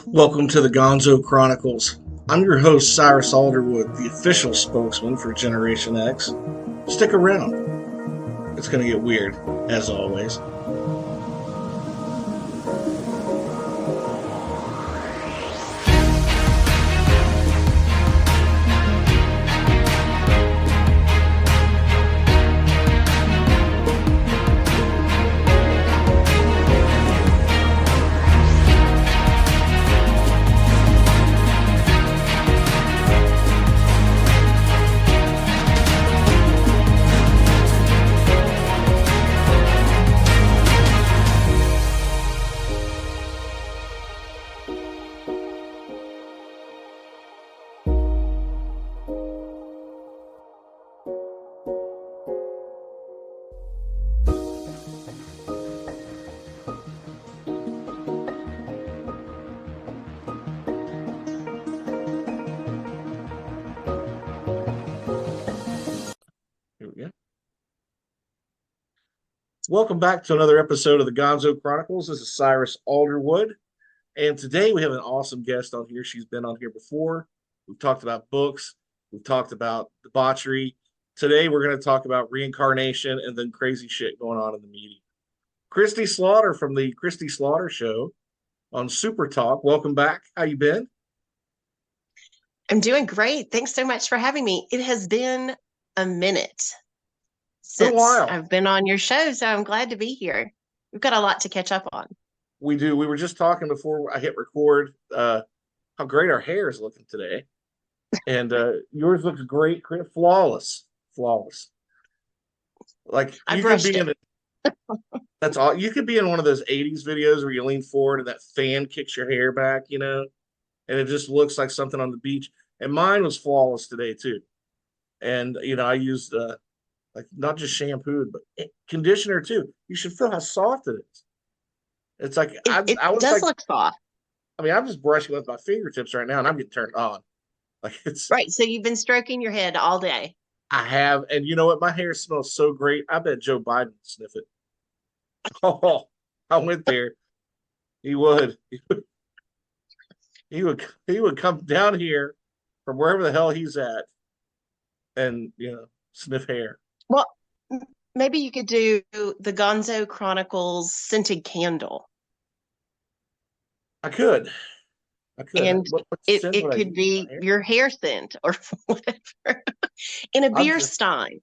Welcome to the Gonzo Chronicles. I'm your host, Cyrus Alderwood, the official spokesman for Generation X. Stick around. It's going to get weird, as always. Welcome back to another episode of the Gonzo Chronicles. This is Cyrus Alderwood, and today we have an awesome guest on here. She's been on here before. We've talked about books. We've talked about debauchery. Today we're going to talk about reincarnation and then crazy shit going on in the media. Kristi Slaughter from the Kristi Slaughter Show on SuperTalk. Welcome back. How you been? I'm doing great. Thanks so much for having me. It has been a minute since I've been on your show, so I'm glad to be here. We've got a lot to catch up on. We do. We were just talking before I hit record how great our hair is looking today. And yours looks great, flawless. Like I you could brushed be it. that's all. You could be in one of those 80s videos where you lean forward and that fan kicks your hair back, and it just looks like something on the beach. And mine was flawless today too. And I used like not just shampooed, but conditioner too. You should feel how soft it is. It's like It I was does like, look soft. I mean, I'm just brushing with my fingertips right now, and I'm getting turned on. Like it's Right. So you've been stroking your head all day. I have, and you know what? My hair smells so great. I bet Joe Biden would sniff it. Oh, I went there. He would. He would come down here from wherever the hell he's at, and sniff hair. Well, maybe you could do the Gonzo Chronicles scented candle. I could. And what it could be your hair scent or whatever in a beer stein.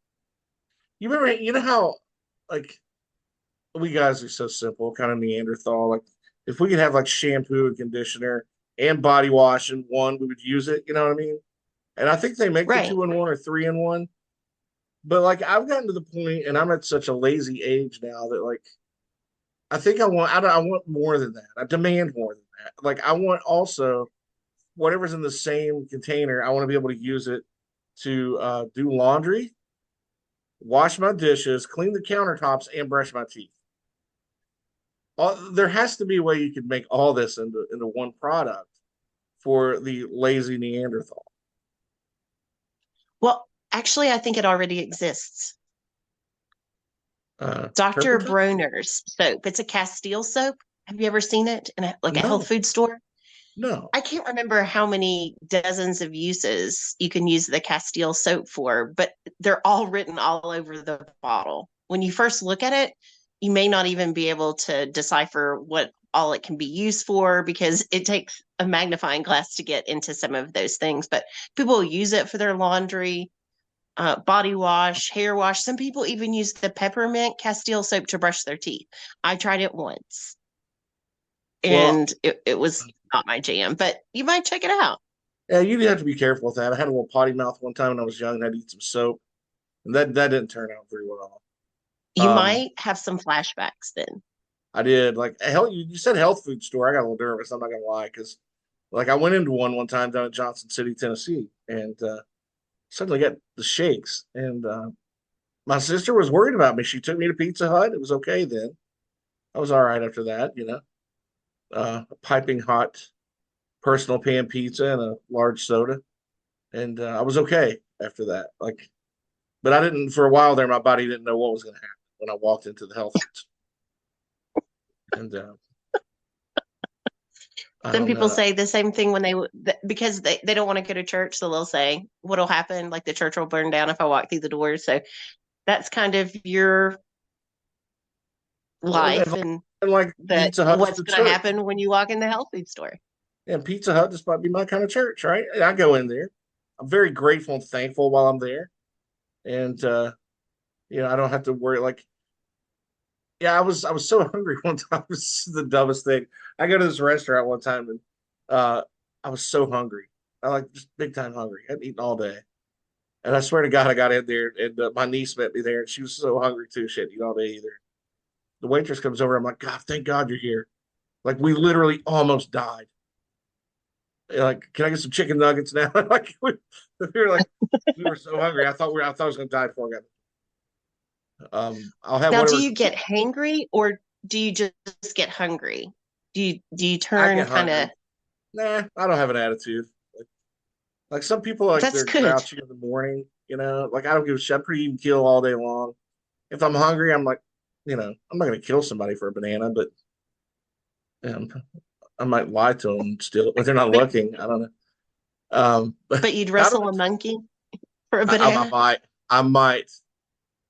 You remember, how like we guys are so simple, kind of Neanderthal. Like if we could have like shampoo and conditioner and body wash in one, we would use it. You know what I mean? And I think they make the 2-in-1 or 3-in-1. But like I've gotten to the point, and I'm at such a lazy age now that like I think I want more than that. I demand more than that. Like I want also whatever's in the same container. I want to be able to use it to do laundry, wash my dishes, clean the countertops, and brush my teeth. There has to be a way you could make all this into one product for the lazy Neanderthal. Well, actually, I think it already exists. Dr. Bronner's soap. It's a Castile soap. Have you ever seen it in a health food store? No. I can't remember how many dozens of uses you can use the Castile soap for, but they're all written all over the bottle. When you first look at it, you may not even be able to decipher what all it can be used for because it takes a magnifying glass to get into some of those things. But people use it for their laundry, body wash, hair wash. Some people even use the peppermint Castile soap to brush their teeth. I tried it once, and it was not my jam, but you might check it out. Yeah, you have to be careful with that. I had a little potty mouth one time when I was young, and I'd eat some soap, and that didn't turn out very well. You might have some flashbacks then. I did. Like, hell, you said health food store. I got a little nervous. I'm not gonna lie, because like I went into one time down in Johnson City, Tennessee, and suddenly got the shakes. And my sister was worried about me. She took me to Pizza Hut. It was okay then. I was all right after that, a piping hot personal pan pizza and a large soda, and I was okay after that. Like, but I didn't for a while there. My body didn't know what was going to happen when I walked into the health foods. And I Some don't people know. say the same thing when because they don't want to go to church. So they'll say, what'll happen? Like the church will burn down if I walk through the doors. So that's kind of your Well, life and and like that Pizza Hut's what's the going to church. happen when you walk in the health food store. And Pizza Hut just might be my kind of church, right? And I go in there. I'm very grateful and thankful while I'm there. And I don't have to worry like yeah, I was so hungry one time. It was the dumbest thing. I go to this restaurant one time and uh I was so hungry. I like just big time hungry. I hadn't eaten all day. And I swear to God, I got in there and my niece met me there and she was so hungry too. She hadn't eaten all day either. The waitress comes over. I'm like, God, thank God you're here. Like we literally almost died. Like, can I get some chicken nuggets now? Like were like we were so hungry. I thought I was gonna die before I got. I'll have Now, do whatever you get hangry or do you just get hungry? Do you I turn get kind of? hungry. Nah, I don't have an attitude. Like some people, like That's they're good. grouchy in the morning. Like I don't give a shit. I'm pretty even kill all day long. If I'm hungry, I'm like, I'm not gonna kill somebody for a banana, but um, I might lie to them and steal it when they're not But looking. I don't know. But but you'd I don't wrestle know. a monkey for a I banana. might, I might,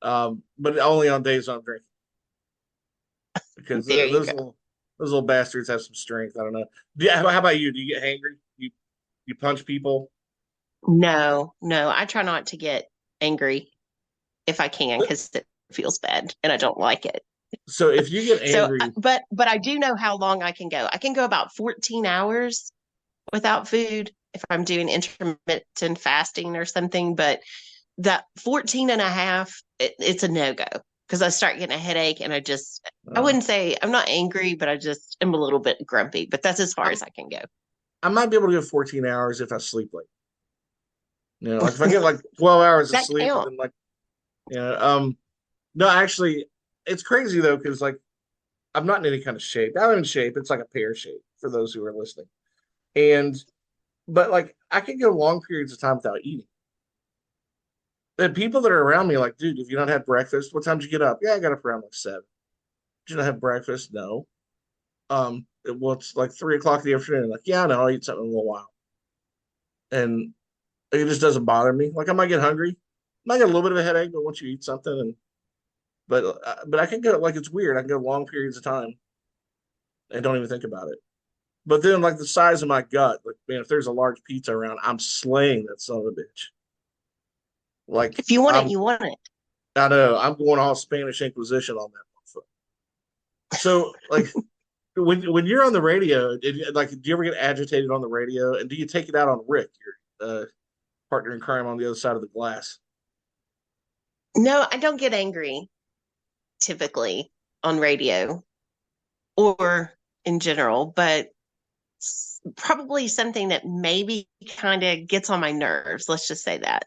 but only on days I'm drinking because There you go. those little bastards have some strength. I don't know. Yeah, how about you? Do you get hangry? You punch people? No, no, I try not to get angry if I can because it feels bad and I don't like it. So if you get So, angry, but I do know how long I can go. I can go about 14 hours without food if I'm doing intermittent fasting or something. But that 14 and a half, it's a no-go because I start getting a headache and I uh, wouldn't say I'm not angry, but I just am a little bit grumpy. But that's as far I, as I can go. I might be able to get 14 hours if I sleep late. Like if I get like 12 hours of That sleep and counts. then like, you know, um, no, actually, it's crazy though because like I'm not in any kind of shape. I'm in shape. It's like a pear shape for those who are listening. And but like I can go long periods of time without eating. The people that are around me are like, dude, if you don't have breakfast, what time did you get up? Yeah, I got up around like 7. Did you not have breakfast? No. It's like 3 o'clock in the afternoon. Like, yeah, I know, I'll eat something in a little while. And it just doesn't bother me. Like I might get hungry. I might get a little bit of a headache, but once you eat something and but I can go like it's weird. I can go long periods of time and don't even think about it. But then like the size of my gut, like man, if there's a large pizza around, I'm slaying that son of a bitch. Like If you want it, you want it. I know I'm going all Spanish Inquisition on that one. So like when you're on the radio, like do you ever get agitated on the radio, and do you take it out on Rick, your partner in crime on the other side of the glass? No, I don't get angry typically on radio or in general, but probably something that maybe kind of gets on my nerves, let's just say that,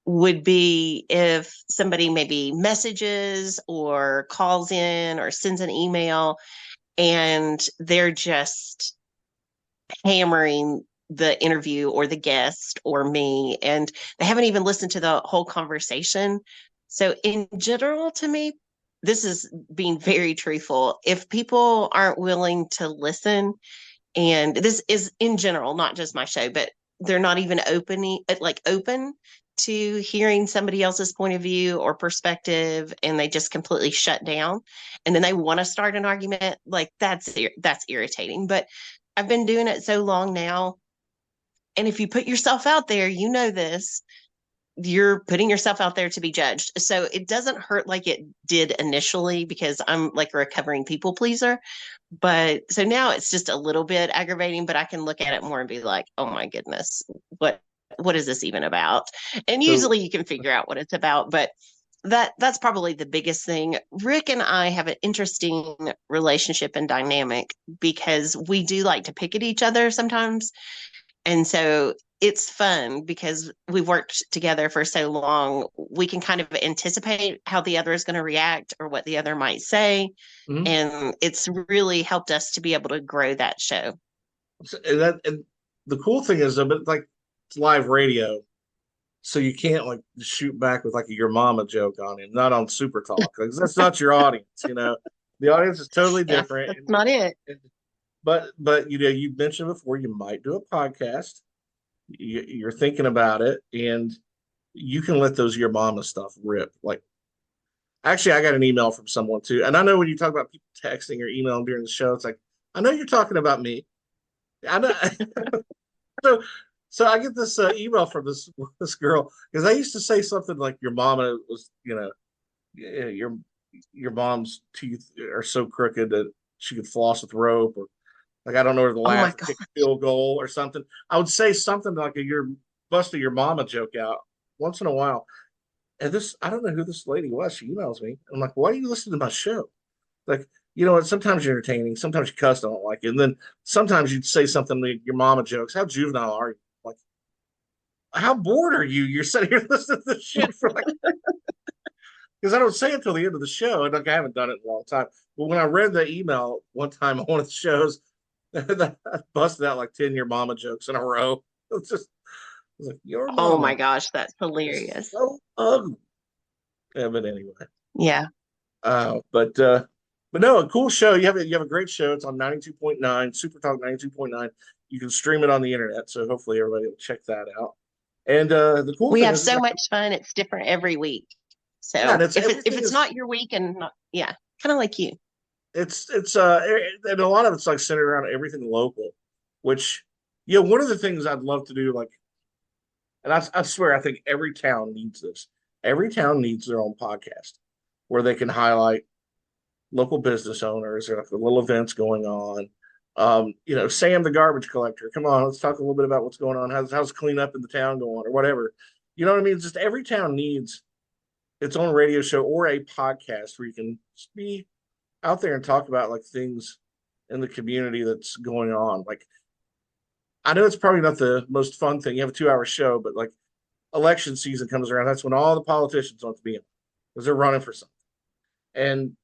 would be if somebody maybe messages or calls in or sends an email and they're just hammering the interview or the guest or me and they haven't even listened to the whole conversation. So in general, to me, this is being very truthful. If people aren't willing to listen, and this is in general, not just my show, but they're not even open to hearing somebody else's point of view or perspective, and they just completely shut down, and then they want to start an argument, like that's irritating. But I've been doing it so long now, and if you put yourself out there, you know this, you're putting yourself out there to be judged. So it doesn't hurt like it did initially because I'm like a recovering people pleaser. But so now it's just a little bit aggravating, but I can look at it more and be like, oh my goodness, what is this even about? And So usually you can figure out what it's about, but that's probably the biggest thing. Rick and I have an interesting relationship and dynamic because we do like to pick at each other sometimes. And so it's fun because we've worked together for so long. We can kind of anticipate how the other is going to react or what the other might say. mhm. And it's really helped us to be able to grow that show. And the cool thing is though, but like it's live radio, so you can't like shoot back with like a your mama joke on him, not on Super Talk, because that's not your audience. The audience is totally Yeah, different. that's not it. And but you mentioned before you might do a podcast. You're thinking about it, and you can let those your mama stuff rip. Like, actually, I got an email from someone too, and I know when you talk about people texting or emailing during the show, it's like I know you're talking about me. I know. so, so I get this email from this girl because I used to say something like your mama was, yeah, your mom's teeth are so crooked that she could floss with rope, or like I don't know where to Oh my laugh or God. kick a field goal or something. I would say something like a you're busting your mama joke out once in a while. And this, I don't know who this lady was. She emails me. I'm like, why are you listening to my show? Like, you know what? Sometimes you're entertaining. Sometimes you cuss. I don't like it. And then sometimes you'd say something like your mama jokes. How juvenile are you? Like, how bored are you? You're sitting here listening to this shit for like, because I don't say it until the end of the show. And like, I haven't done it in a long time. But when I read the email one time on one of the shows, I busted out like 10 your mama jokes in a row. It's just, I was like, your Oh my mama gosh, that's is hilarious. so ugly. Yeah, but anyway. Yeah. But no, a cool show. You have a great show. It's on 92.9, Super Talk 92.9. You can stream it on the internet, so hopefully everybody will check that out. And the cool We thing have is so like, much fun. It's different every week. yeah, and So it's if everything it's is not your week and not, yeah, kind of like you. it's and a lot of it's like centered around everything local, which one of the things I'd love to do, like, and I swear I think every town needs this. Every town needs their own podcast where they can highlight local business owners or like the little events going on. Sam the garbage collector. Come on, let's talk a little bit about what's going on. How's cleanup in the town going or whatever. You know what I mean? It's just every town needs its own radio show or a podcast where you can just be out there and talk about like things in the community that's going on. Like, I know it's probably not the most fun thing. You have a 2 hour show, but like election season comes around, that's when all the politicians want to be in because they're running for something. And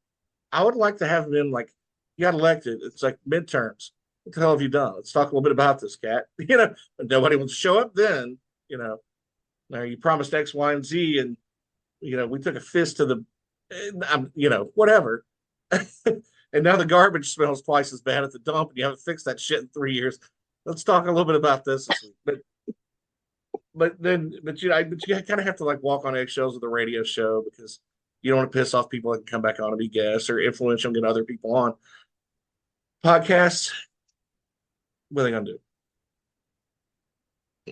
I would like to have them in, like, you got elected. It's like midterms. What the hell have you done? Let's talk a little bit about this, cat. But nobody wants to show up then, now you promised X, Y, and Z, and, we took a fist to the, whatever. And now the garbage smells twice as bad at the dump, and you haven't fixed that shit in 3 years. Let's talk a little bit about this week. But you kind of have to like walk on eggshells with a radio show because you don't want to piss off people that can come back on and be guests or influential and get other people on. Podcasts, what are they gonna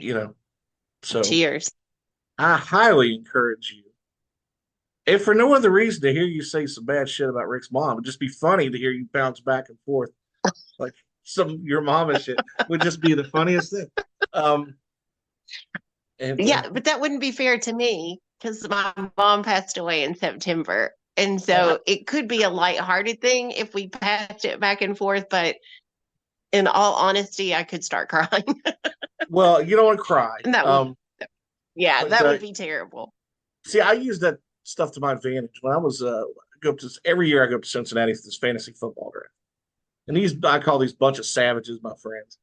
do? So Cheers. I highly encourage you, if for no other reason, to hear you say some bad shit about Rick's mom. It'd just be funny to hear you bounce back and forth like some your mama shit would just be the funniest thing. Yeah, but that wouldn't be fair to me because my mom passed away in September. And I, so it could be a lighthearted thing if we passed it back and forth, but in all honesty, I could start crying. well, you don't want to cry. And that would, yeah, But that would be terrible. see, I use that stuff to my advantage. When I was go up to every year, I go up to Cincinnati for this fantasy football draft, and I call these bunch of savages my friends,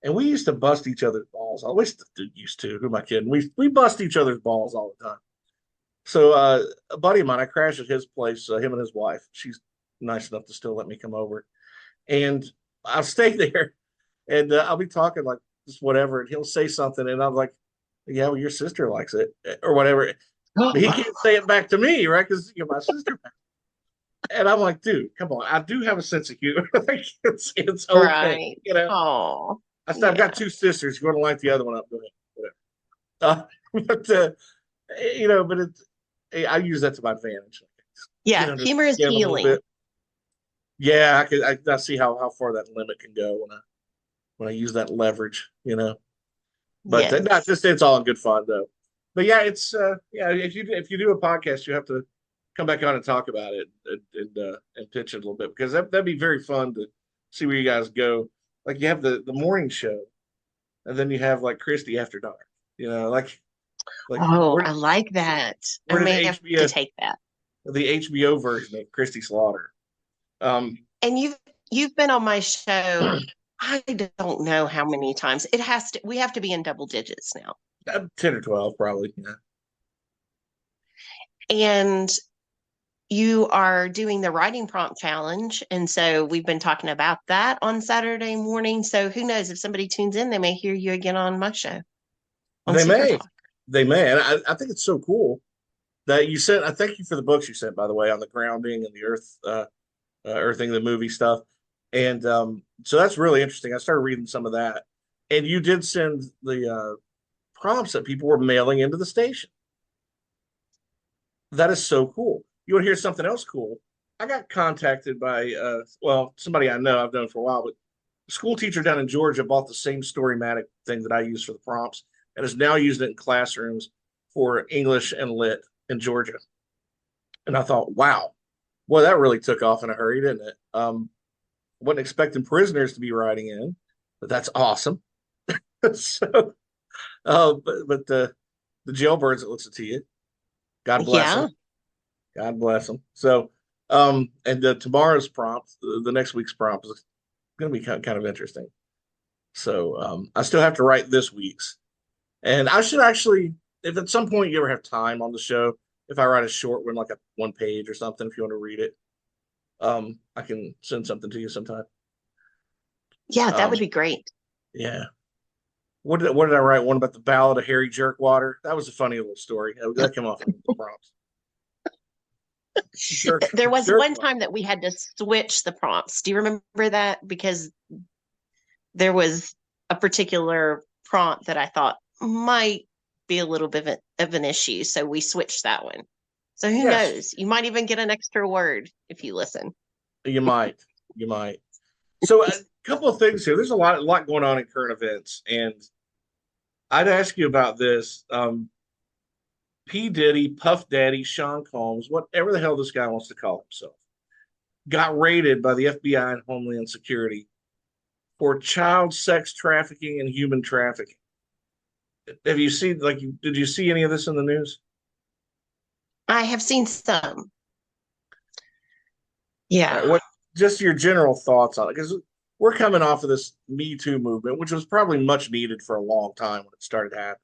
and we used to bust each other's balls. I wish used to. Who am I kidding? We bust each other's balls all the time. So a buddy of mine, I crashed at his place. Him and his wife. She's nice enough to still let me come over, and I'll stay there, and I'll be talking like just whatever, and he'll say something, and I'm like, "Yeah, well, your sister likes it," or whatever. But he can't say it back to me, right? Because my sister. And I'm like, dude, come on. I do have a sense of humor. Like, it's okay, Right. Oh, I've got two sisters. You want to light the other one up? Go ahead. Whatever. But it's I use that to my advantage. yeah. Humor is Get a little healing. bit. Yeah, I see how far that limit can go when I use that leverage. But Yes. not just it's all in good fun though. But yeah, it's if you do a podcast, you have to come back on and talk about it and pitch it a little bit because that'd be very fun to see where you guys go. Like you have the morning show, and then you have like Kristi after dark. Oh, where, I like that. I where did may have to take that. the HBO version of Kristi Slaughter? And you've been on my show. I don't know how many times. We have to be in double digits now. 10 or 12 probably. Yeah. And you are doing the writing prompt challenge. And so we've been talking about that on Saturday morning. So who knows, if somebody tunes in, they may hear you again on my show on They Super may, Talk. they may, and I think it's so cool that you sent. I thank you for the books you sent, by the way, on the grounding and the earth, earthing, the movie stuff, and so that's really interesting. I started reading some of that, and you did send the prompts that people were mailing into the station. That is so cool. You want to hear something else cool? I got contacted by somebody I know I've known for a while, but a school teacher down in Georgia bought the same Storymatic thing that I use for the prompts and is now using it in classrooms for English and Lit in Georgia. And I thought, wow, boy, that really took off in a hurry, didn't it? Wasn't expecting prisoners to be writing in, but that's awesome. So, but the jailbirds that listen to you, God bless them. God bless them. So, and tomorrow's prompt, the next week's prompt is going to be kind of interesting. So, I still have to write this week's, and I should actually, if at some point you ever have time on the show, if I write a short one, like a 1 page or something, if you want to read it, I can send something to you sometime. Yeah, that would be great. Yeah. What did I write? One about the Ballad of Harry Jerkwater. That was a funny little story. That came off the prompts. There was one time that we had to switch the prompts. Do you remember that? Because there was a particular prompt that I thought might be a little bit of an issue. So we switched that one. So who knows? You might even get an extra word if you listen. You might. So a couple of things here. There's a lot going on in current events. And I'd ask you about this. P. Diddy, Puff Daddy, Sean Combs, whatever the hell this guy wants to call himself, got raided by the FBI and Homeland Security for child sex trafficking and human trafficking. Have you seen, did you see any of this in the news? I have seen some. Yeah. Right, what just your general thoughts on it? Because we're coming off of this Me Too movement, which was probably much needed for a long time when it started happening.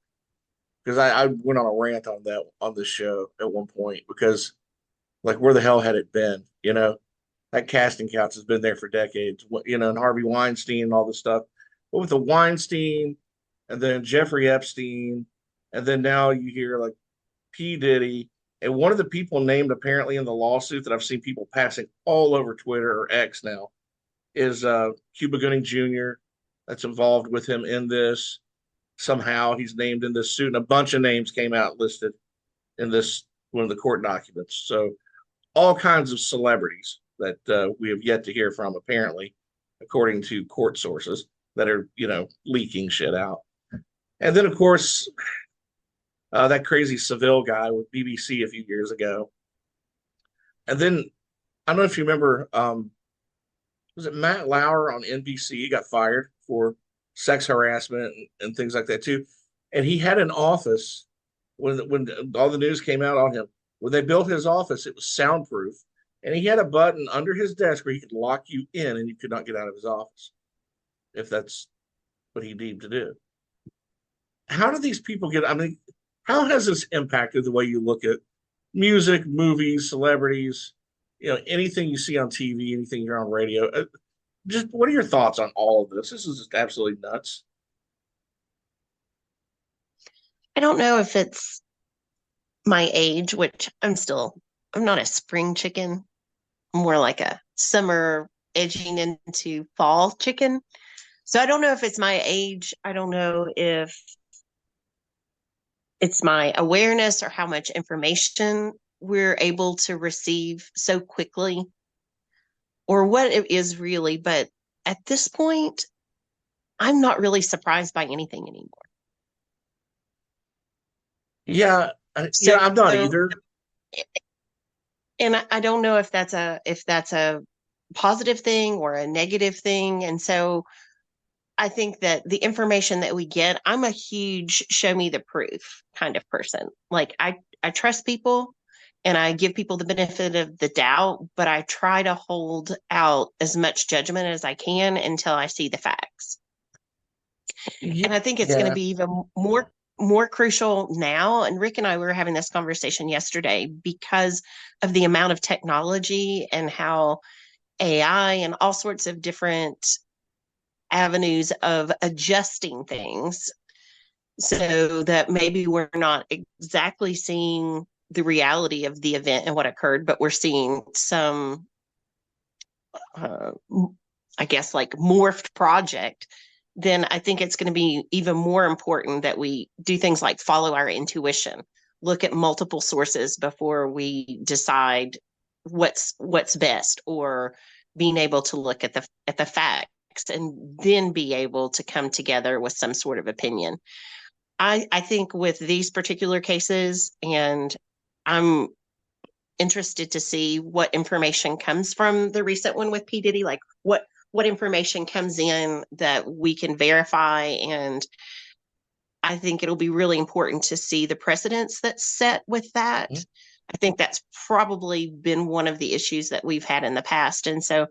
Because I went on a rant on that on this show at one point because, like, where the hell had it been? You know, that casting couch has been there for decades. You know, and Harvey Weinstein and all this stuff. But with the Weinstein and then Jeffrey Epstein, and then now you hear like P. Diddy, and one of the people named apparently in the lawsuit that I've seen people passing all over Twitter or X now is Cuba Gooding Jr. that's involved with him in this. Somehow he's named in this suit, and a bunch of names came out listed in this one of the court documents. So all kinds of celebrities that we have yet to hear from, apparently, according to court sources that are, leaking shit out. And then, of course, that crazy Seville guy with BBC a few years ago. And then, I don't know if you remember, was it Matt Lauer on NBC? He got fired for sex harassment and things like that too. And he had an office when all the news came out on him. When they built his office, it was soundproof, and he had a button under his desk where he could lock you in, and you could not get out of his office if that's what he deemed to do. How do these people get? I mean, how has this impacted the way you look at music, movies, celebrities? Anything you see on TV, anything you're on radio. Just what are your thoughts on all of this? This is just absolutely nuts. I don't know if it's my age, which I'm not a spring chicken. I'm more like a summer edging into fall chicken. So I don't know if it's my age. I don't know if it's my awareness or how much information we're able to receive so quickly, or what it is really. But at this point, I'm not really surprised by anything anymore. Yeah, I'm not either. And I don't know if that's a positive thing or a negative thing. And so I think that the information that we get, I'm a huge show me the proof kind of person. Like I trust people and I give people the benefit of the doubt, but I try to hold out as much judgment as I can until I see the facts. And I think it's going to be even more more crucial now. And Rick and I were having this conversation yesterday because of the amount of technology and how AI and all sorts of different avenues of adjusting things so that maybe we're not exactly seeing the reality of the event and what occurred, but we're seeing some, I guess, like morphed project. Then I think it's going to be even more important that we do things like follow our intuition, look at multiple sources before we decide what's best, or being able to look at the facts and then be able to come together with some sort of opinion. I think with these particular cases, and I'm interested to see what information comes from the recent one with P. Diddy, like what information comes in that we can verify. And I think it'll be really important to see the precedents that's set with that. Mhm. I think that's probably been one of the issues that we've had in the past. And so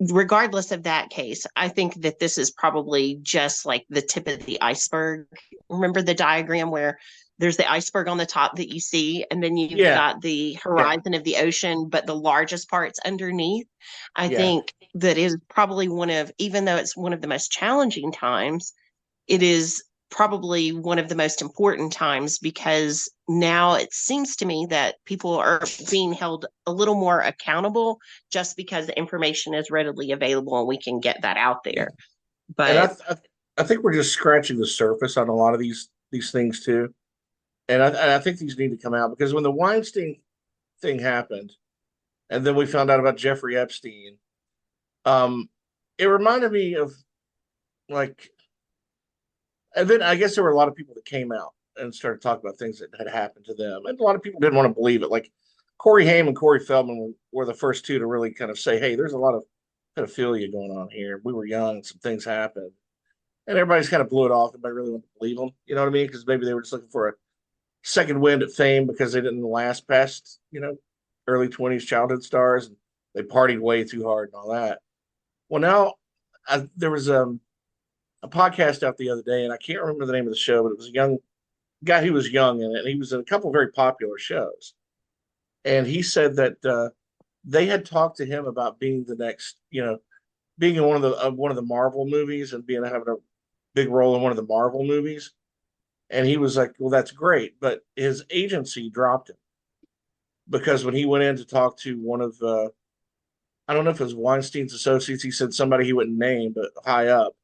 regardless of that case, I think that this is probably just like the tip of the iceberg. Remember the diagram where there's the iceberg on the top that you see, and then you've Yeah, got the yeah, horizon of the ocean, but the largest part's underneath. I yeah. think that is probably even though it's one of the most challenging times, it is probably one of the most important times, because now it seems to me that people are being held a little more accountable just because the information is readily available and we can get that out Yeah. there. And But I think we're just scratching the surface on a lot of these things too. And I think these need to come out because when the Weinstein thing happened, and then we found out about Jeffrey Epstein, um, it reminded me of like, and then I guess there were a lot of people that came out and started talking about things that had happened to them, and a lot of people didn't want to believe it. Like Corey Haim and Corey Feldman were the first two to really kind of say, "Hey, there's a lot of pedophilia going on here. We were young, some things happened." And everybody's kind of blew it off. Nobody really wanted to believe them. You know what I mean? Because maybe they were just looking for a second wind at fame because they didn't last past, early 20s childhood stars. And they partied way too hard and all that. Well, now there was a podcast out the other day, and I can't remember the name of the show, but it was a young guy who was young in it, and he was in a couple of very popular shows. And he said that they had talked to him about being the next, being in one of the Marvel movies and having a big role in one of the Marvel movies. And he was like, "Well, that's great," but his agency dropped him because when he went in to talk to one of I don't know if it was Weinstein's associates, he said somebody he wouldn't name, but high up.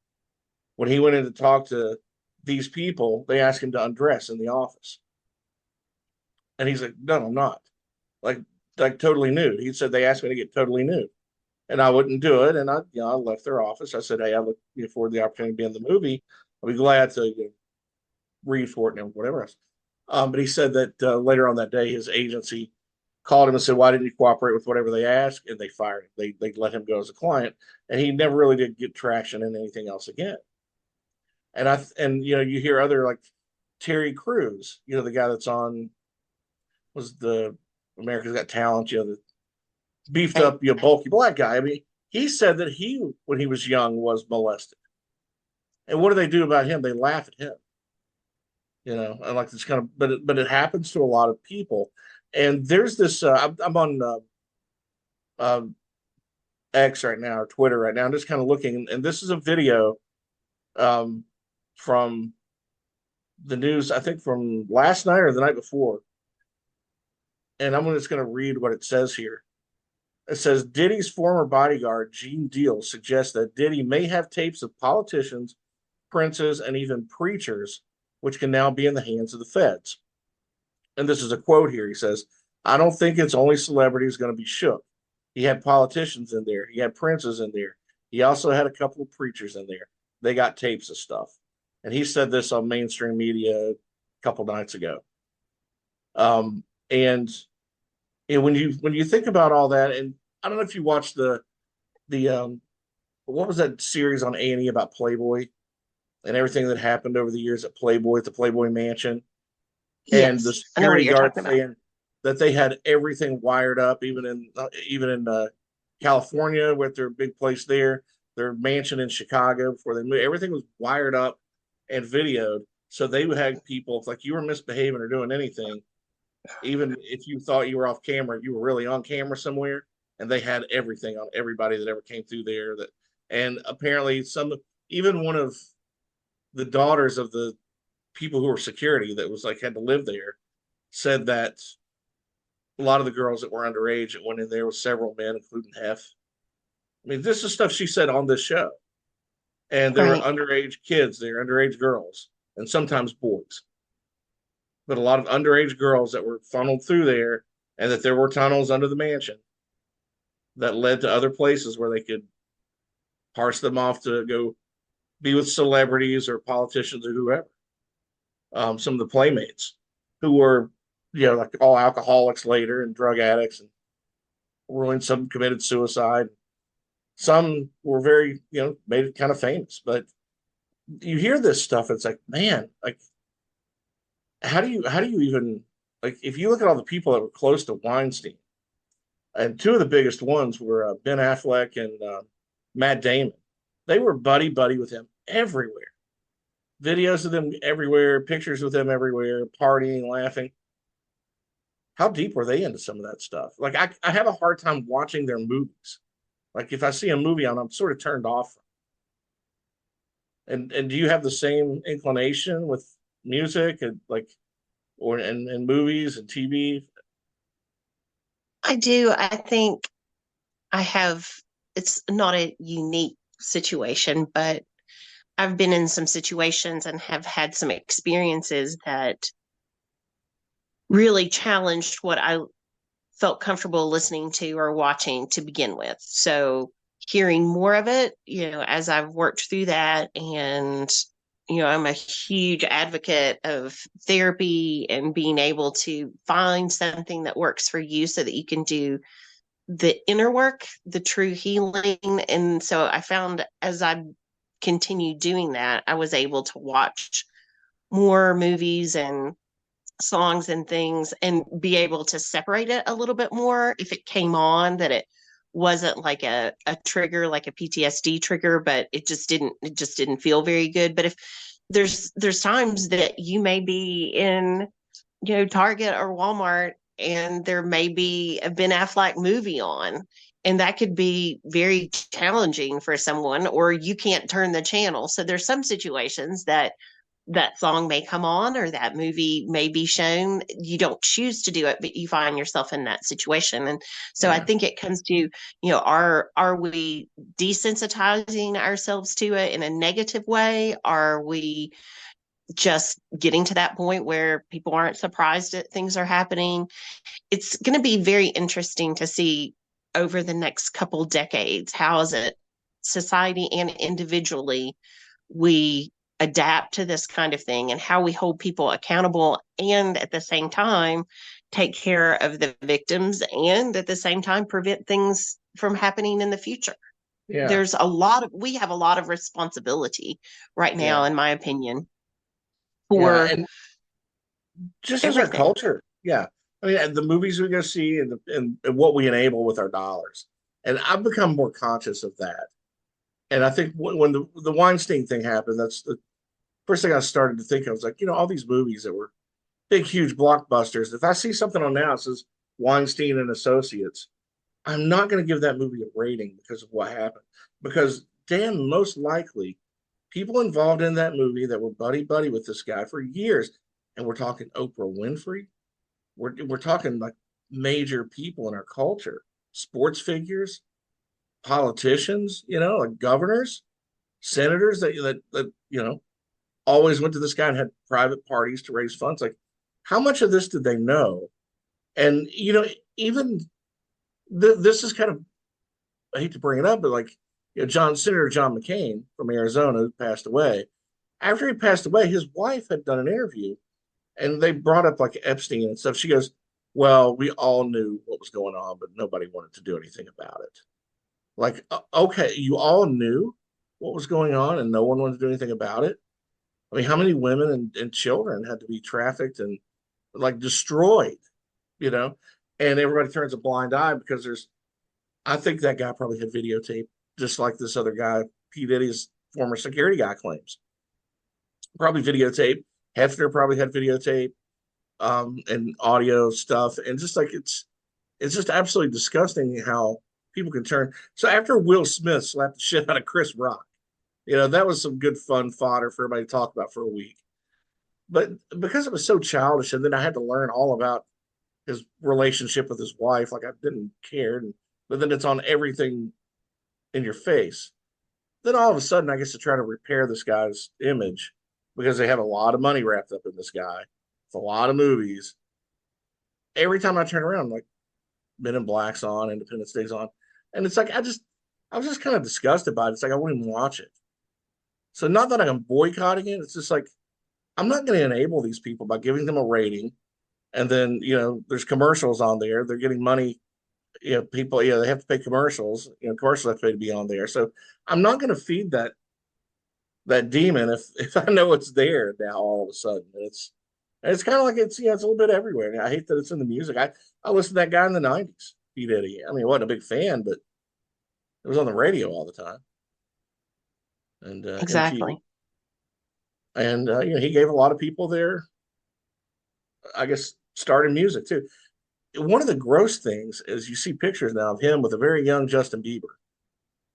When he went in to talk to these people, they asked him to undress in the office, and he's like, "No, I'm not." Like, like totally nude. He said they asked me to get totally nude, and I wouldn't do it. And I left their office. I said, "Hey, I look forward to the opportunity to be in the movie. I'll be glad to read for it and whatever else." But he said that later on that day, his agency called him and said, "Why didn't you cooperate with whatever they asked?" And they fired him. They let him go as a client, and he never really did get traction in anything else again. And you hear other like Terry Crews, the guy that's on was the America's Got Talent, the beefed right. up, bulky black guy. I mean, he said that he when he was young was molested. And what do they do about him? They laugh at him. And like this kind of, but it happens to a lot of people. And there's this. I'm on uh, X right now or Twitter right now. I'm just kind of looking, and this is a video um, from the news. I think from last night or the night before. And I'm just going to read what it says here. It says Diddy's former bodyguard Gene Deal suggests that Diddy may have tapes of politicians, princes, and even preachers, which can now be in the hands of the feds. And this is a quote here. He says, "I don't think it's only celebrities going to be shook. He had politicians in there. He had princes in there. He also had a couple of preachers in there. They got tapes of stuff." And he said this on mainstream media a couple nights ago. And when you think about all that, and I don't know if you watched the what was that series on A&E about Playboy and everything that happened over the years at Playboy, at the Playboy Mansion, and the Yes, I know what security you're guard talking about. saying that they had everything wired up, even in California with their big place there, their mansion in Chicago before they moved. Everything was wired up and videoed. So they would have people, if like you were misbehaving or doing anything, even if you thought you were off camera, you were really on camera somewhere, and they had everything on everybody that ever came through there. That and apparently even one of the daughters of the people who were security that was like had to live there said that a lot of the girls that were underage that went in there with several men, including Hef. I mean, this is stuff she said on this show. And there were Right. underage kids, there were underage girls, and sometimes boys. But a lot of underage girls that were funneled through there, and that there were tunnels under the mansion that led to other places where they could parse them off to go be with celebrities or politicians or whoever. Some of the playmates who were, like all alcoholics later and drug addicts, and ruined some committed suicide. Some were very, made it kind of famous. But you hear this stuff, it's like, man, like, how do you even, like, if you look at all the people that were close to Weinstein, and two of the biggest ones were Ben Affleck and Matt Damon. They were buddy buddy with him everywhere. Videos of them everywhere, pictures with them everywhere, partying, laughing. How deep were they into some of that stuff? Like I have a hard time watching their movies. Like if I see a movie on, I'm sort of turned off. And do you have the same inclination with music and like or and movies and TV? I do. I think I have, it's not a unique situation, but I've been in some situations and have had some experiences that really challenged what I felt comfortable listening to or watching to begin with. So hearing more of it, as I've worked through that, and I'm a huge advocate of therapy and being able to find something that works for you so that you can do the inner work, the true healing. And so I found as I continued doing that, I was able to watch more movies and songs and things and be able to separate it a little bit more if it came on, that it wasn't like a trigger, like a PTSD trigger, but it just didn't feel very good. But if there's times that you may be in, Target or Walmart, and there may be a Ben Affleck movie on, and that could be very challenging for someone, or you can't turn the channel. So there's some situations that song may come on or that movie may be shown. You don't choose to do it, but you find yourself in that situation. And so I Yeah. think it comes to, are we desensitizing ourselves to it in a negative way? Are we just getting to that point where people aren't surprised that things are happening? It's going to be very interesting to see over the next couple decades, how is it society and individually we adapt to this kind of thing, and how we hold people accountable, and at the same time take care of the victims, and at the same time prevent things from happening in the future. Yeah. We have a lot of responsibility right now, Yeah. in my opinion, Yeah. for And just as our everything. culture. Yeah. I mean, the movies we go see and what we enable with our dollars. And I've become more conscious of that. And I think when the Weinstein thing happened, that's the first thing I started to think of. I was like, all these movies that were big, huge blockbusters. If I see something on now that says Weinstein and Associates, I'm not going to give that movie a rating because of what happened. Because damn, most likely, people involved in that movie that were buddy buddy with this guy for years, and we're talking Oprah Winfrey, we're talking like major people in our culture, sports figures, politicians, like governors, senators that always went to this guy and had private parties to raise funds. Like, how much of this did they know? And even this is kind of, I hate to bring it up, but like Senator John McCain from Arizona, who passed away. After he passed away, his wife had done an interview, and they brought up like Epstein and stuff. She goes, "Well, we all knew what was going on, but nobody wanted to do anything about it." Like, okay, you all knew what was going on, and no one wanted to do anything about it. I mean, how many women and children had to be trafficked and like destroyed, you know? And everybody turns a blind eye because I think that guy probably had videotape, just like this other guy, P. Diddy's former security guy claims. Probably videotape Hefner probably had videotape, and audio stuff, and just like it's just absolutely disgusting how people can turn. So after Will Smith slapped the shit out of Chris Rock, that was some good fun fodder for everybody to talk about for a week. But because it was so childish, and then I had to learn all about his relationship with his wife, like I didn't care. But then it's on everything in your face. Then all of a sudden, I guess to try to repair this guy's image because they have a lot of money wrapped up in this guy. It's a lot of movies. Every time I turn around, I'm like, Men in Black's on, Independence Day's on, and it's like I was just kind of disgusted by it. It's like I won't even watch it. So not that I'm boycotting it. It's just like I'm not going to enable these people by giving them a rating, and then there's commercials on there. They're getting money. People, they have to pay commercials. Commercials have to pay to be on there. So I'm not going to feed that demon if I know it's there now all of a sudden. It's kind of like it's a little bit everywhere. I hate that it's in the music. I listened to that guy in the '90s, P Diddy. I mean, I wasn't a big fan, but it was on the radio all the time and MTV. Exactly. And he gave a lot of people there, I guess, started music too. One of the gross things is you see pictures now of him with a very young Justin Bieber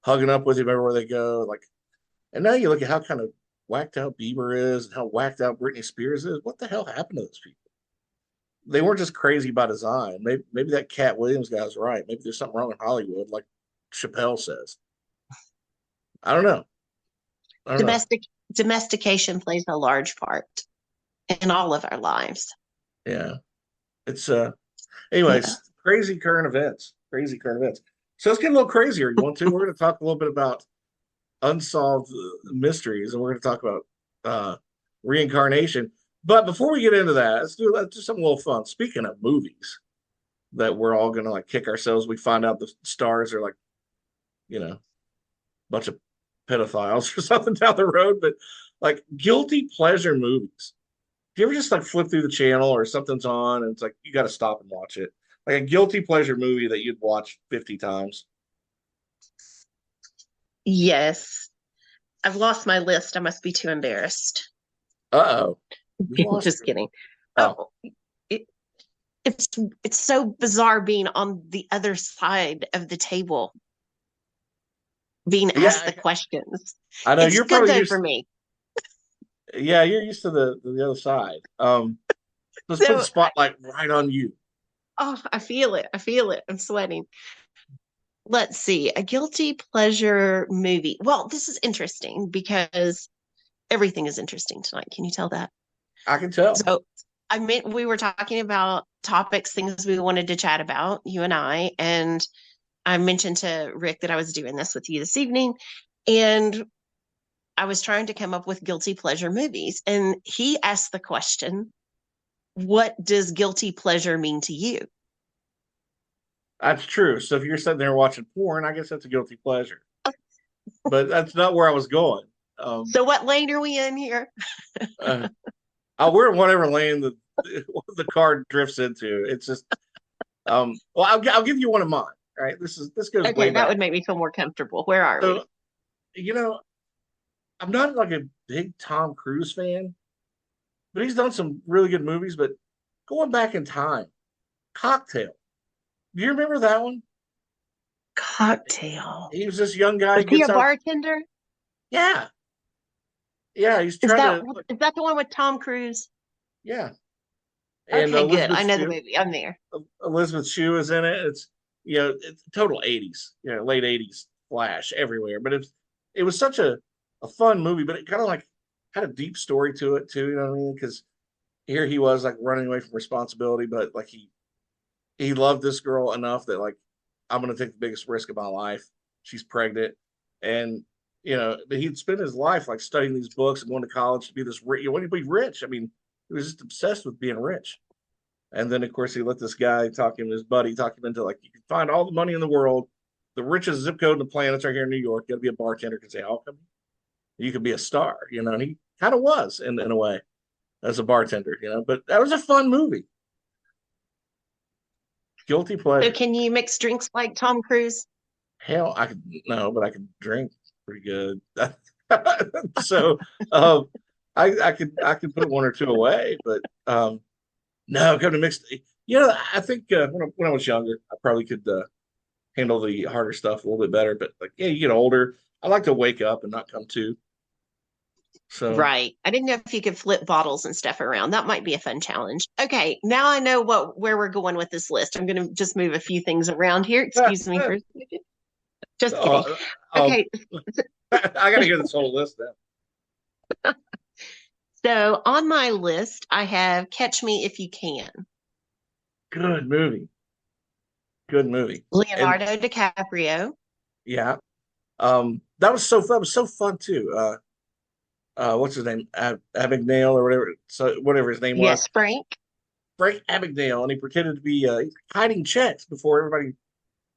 hugging up with him everywhere they go. Like, and now you look at how kind of whacked out Bieber is and how whacked out Britney Spears is. What the hell happened to those people? They weren't just crazy by design. Maybe that Cat Williams guy was right. Maybe there's something wrong in Hollywood, like Chappelle says. I don't know. Domestication plays a large part in all of our lives. Yeah. It's anyways, Yeah. Crazy current events. Crazy current events. So let's get a little crazier. You want to? We're going to talk a little bit about unsolved mysteries, and we're going to talk about reincarnation. But before we get into that, let's do something a little fun. Speaking of movies that we're all going to like kick ourselves, we find out the stars are like, a bunch of pedophiles or something down the road, but like guilty pleasure movies. Do you ever just like flip through the channel or something's on and it's like you got to stop and watch it? Like a guilty pleasure movie that you'd watch 50 times. Yes. I've lost my list. I must be too embarrassed. Uh-oh. Just kidding. Oh. It's so bizarre being on the other side of the table, being asked the questions. I know it's you're good probably though used, for me. Yeah, you're used to the other side. Let's put the spotlight right on you. Oh, I feel it. I'm sweating. Let's see. A guilty pleasure movie. Well, this is interesting because everything is interesting tonight. Can you tell that? I can tell. So we were talking about topics, things we wanted to chat about, you and and I mentioned to Rick that I was doing this with you this evening, and I was trying to come up with guilty pleasure movies. And he asked the question, what does guilty pleasure mean to you? That's true. So if you're sitting there watching porn, I guess that's a guilty pleasure. But that's not where I was going. So what lane are we in here? We're in whatever lane the car drifts into. It's just, well, I'll give you one of mine. Right? This goes way back. That would make me feel more comfortable. Where are we? I'm not like a big Tom Cruise fan, but he's done some really good movies. But going back in time, Cocktail. Do you remember that one? Cocktail. He was this young guy. Was he a bartender? Yeah. Yeah, he's trying to. Is that the one with Tom Cruise? Yeah. And okay, good. I know the movie. I'm there. Elizabeth Shue is in it. It's it's total 80s, late 80s flash everywhere. But it was such a fun movie, but it kind of like had a deep story to it too. You know what I mean? Because here he was like running away from responsibility, but like he loved this girl enough that like I'm gonna take the biggest risk of my life. She's pregnant, and but he'd spend his life like studying these books and going to college to be this rich. When he'd be rich, I mean, he was just obsessed with being rich. And then of course he let this guy his buddy talk him into like you can find all the money in the world, the richest zip code in the planet's right here in New York. You got to be a bartender because you could be a star, and he kind of was in a way as a bartender, But that was a fun movie. Guilty pleasure. So can you mix drinks like Tom Cruise? Hell, I could no, but I could drink pretty good. So, I could put one or two away, but no, come to mixed. I think when I was younger, I probably could handle the harder stuff a little bit better. But like, yeah, you get older. I like to wake up and not come to. So Right. I didn't know if you could flip bottles and stuff around. That might be a fun challenge. Okay, now I know where we're going with this list. I'm going to just move a few things around here. Excuse me for a second. Just kidding. uh, Okay, I got to hear this whole list now. so on my list, I have Catch Me If You Can. Good movie. Good movie. And Leonardo DiCaprio. yeah, that was so fun. It was so fun too. What's his name? Abagnale or whatever. So whatever his name was. Yes, Frank. Frank Abagnale, and he pretended to be hiding checks before everybody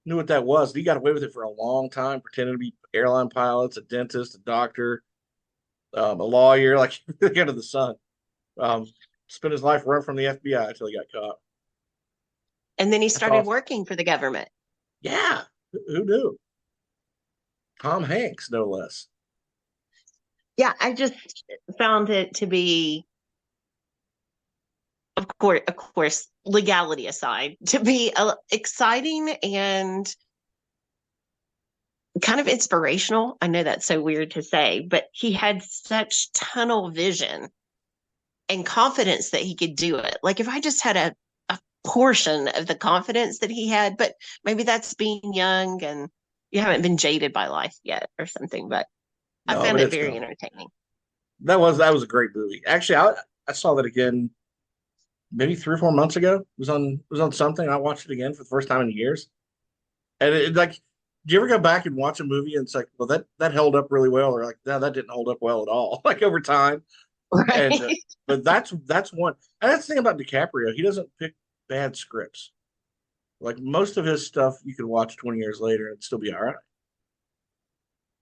knew what that was. And he got away with it for a long time, pretending to be airline pilots, a dentist, a doctor, a lawyer, like kind of the sun. Spent his life running from the FBI until he got caught. And then he That's started awesome. working for the government. Yeah, who knew? Tom Hanks, no less. Yeah, I just found it to be, of course, legality aside, to be exciting and kind of inspirational. I know that's so weird to say, but he had such tunnel vision and confidence that he could do it. Like if I just had a portion of the confidence that he had, but maybe that's being young and you haven't been jaded by life yet or something, but I No, found but it it's very coming. entertaining. That was a great movie. Actually, I saw that again maybe 3 or 4 months ago. It was on something. I watched it again for the first time in years. And like, do you ever go back and watch a movie and it's like, well, that held up really well, or like, no, that didn't hold up well at all, like over time. And Right. but that's one. And that's the thing about DiCaprio. He doesn't pick bad scripts. Like most of his stuff, you could watch 20 years later and still be all right.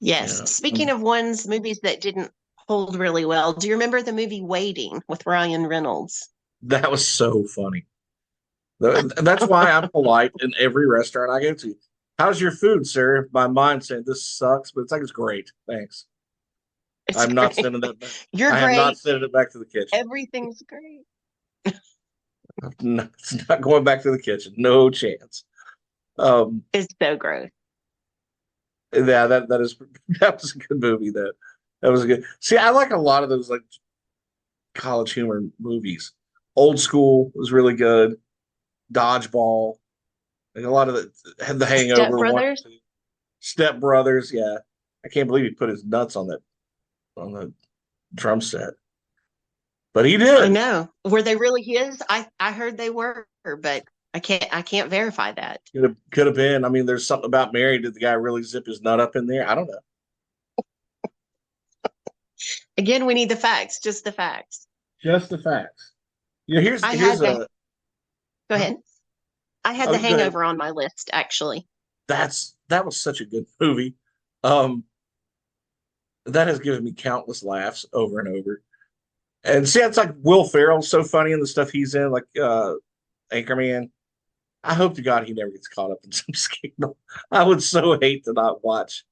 You Yes. know, Speaking of movies that didn't hold really well, do you remember the movie Waiting with Ryan Reynolds? that was so funny. That's why I'm polite in every restaurant I go to. How's your food, sir? My mind saying this sucks, but it's like it's great. Thanks. It's I'm not great. sending that back. You're I am not great. sending it back to the kitchen. Everything's great. No, it's not going back to the kitchen. No chance. Um, It's so gross. yeah, that was a good movie. That was a good. See, I like a lot of those like college humor movies. Old School was really good. Dodgeball. Like a lot of the had The Step Hangover one, Brothers? two. Step Brothers. Yeah, I can't believe he put his nuts on the drum set, but he I did. know. Were they really his? I heard they were, but I can't verify that. Could have been. I mean, there's something about Mary. Did the guy really zip his nut up in there? I don't know. Again, we need the facts, just the facts. Just the facts. I Here's had the a Go ahead. I had oh, the you go ahead. Hangover on my list actually. That was such a good movie. Um, that has given me countless laughs over and over. And see, it's like Will Ferrell's so funny in the stuff he's in, like Anchorman. I hope to God he never gets caught up in some scandal. I would so hate to not watch,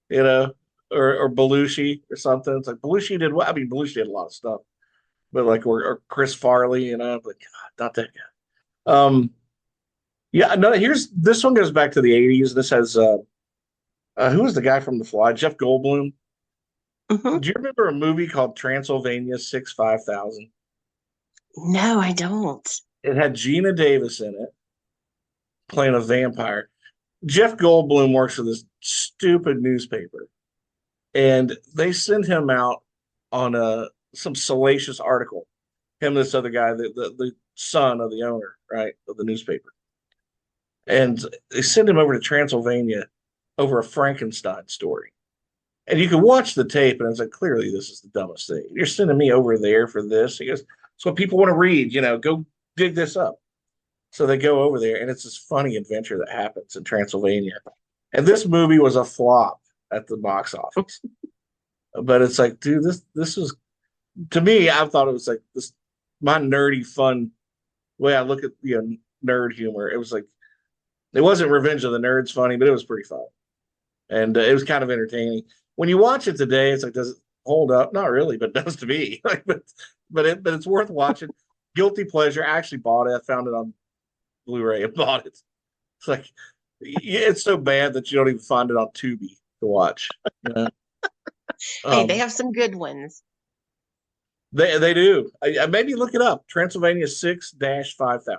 you know, or Belushi or something. It's like Belushi did what? I mean, Belushi did a lot of stuff, but like or Chris Farley, but God, not that guy. Yeah, no. Here's this one goes back to the '80s. This has who was the guy from The Fly? Jeff Goldblum. Hmm. Do you remember a movie called Transylvania 65000? No, I don't. It had Gina Davis in it playing a vampire. Jeff Goldblum works for this stupid newspaper, and they send him out on some salacious article. Him and this other guy, the son of the owner, right, of the newspaper, and they send him over to Transylvania over a Frankenstein story. And you can watch the tape, and it's like, clearly, this is the dumbest thing. You're sending me over there for this. He goes, it's what people want to read. Go dig this up. So they go over there, and it's this funny adventure that happens in Transylvania. And this movie was a flop at the box office. But it's like, dude, this was to me. I thought it was like this my nerdy fun way I look at nerd humor. It was like it wasn't Revenge of the Nerds funny, but it was pretty fun, and it was kind of entertaining. When you watch it today, it's like hold up. Not really, but it does to me. Like, but it's worth watching. Guilty pleasure. I actually bought it. I found it on Blu-ray and bought it. It's like it's so bad that you don't even find it on Tubi to watch. You know? Hey, they have some good ones. They do. I maybe look it up. Transylvania 6-5000. Well,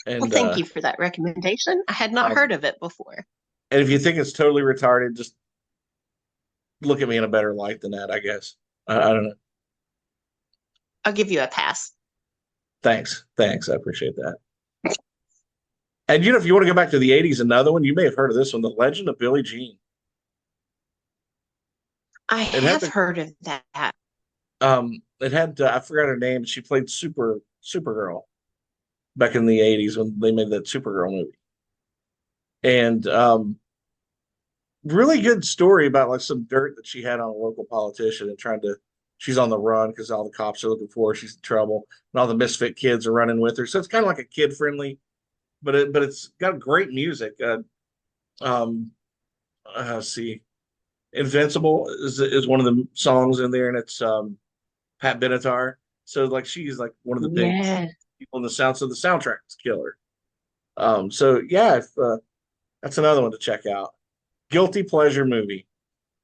And thank you for that recommendation. I had not heard of it before. and if you think it's totally retarded, just look at me in a better light than that, I guess. I don't know. I'll give you a pass. Thanks. I appreciate that. And if you want to go back to the 80s, another one, you may have heard of this one, The Legend of Billie Jean. I have heard of that. It had I forgot her name. She played Supergirl back in the 80s when they made that Supergirl movie. And really good story about like some dirt that she had on a local politician and she's on the run because all the cops are looking for her. She's in trouble, and all the misfit kids are running with her. So it's kind of like a kid friendly, but it's got great music. Let's see, Invincible is one of the songs in there, and it's Pat Benatar. So like she's like one of the big people in the sound. So the soundtrack's killer. So yeah, that's another one to check out. Guilty pleasure movie.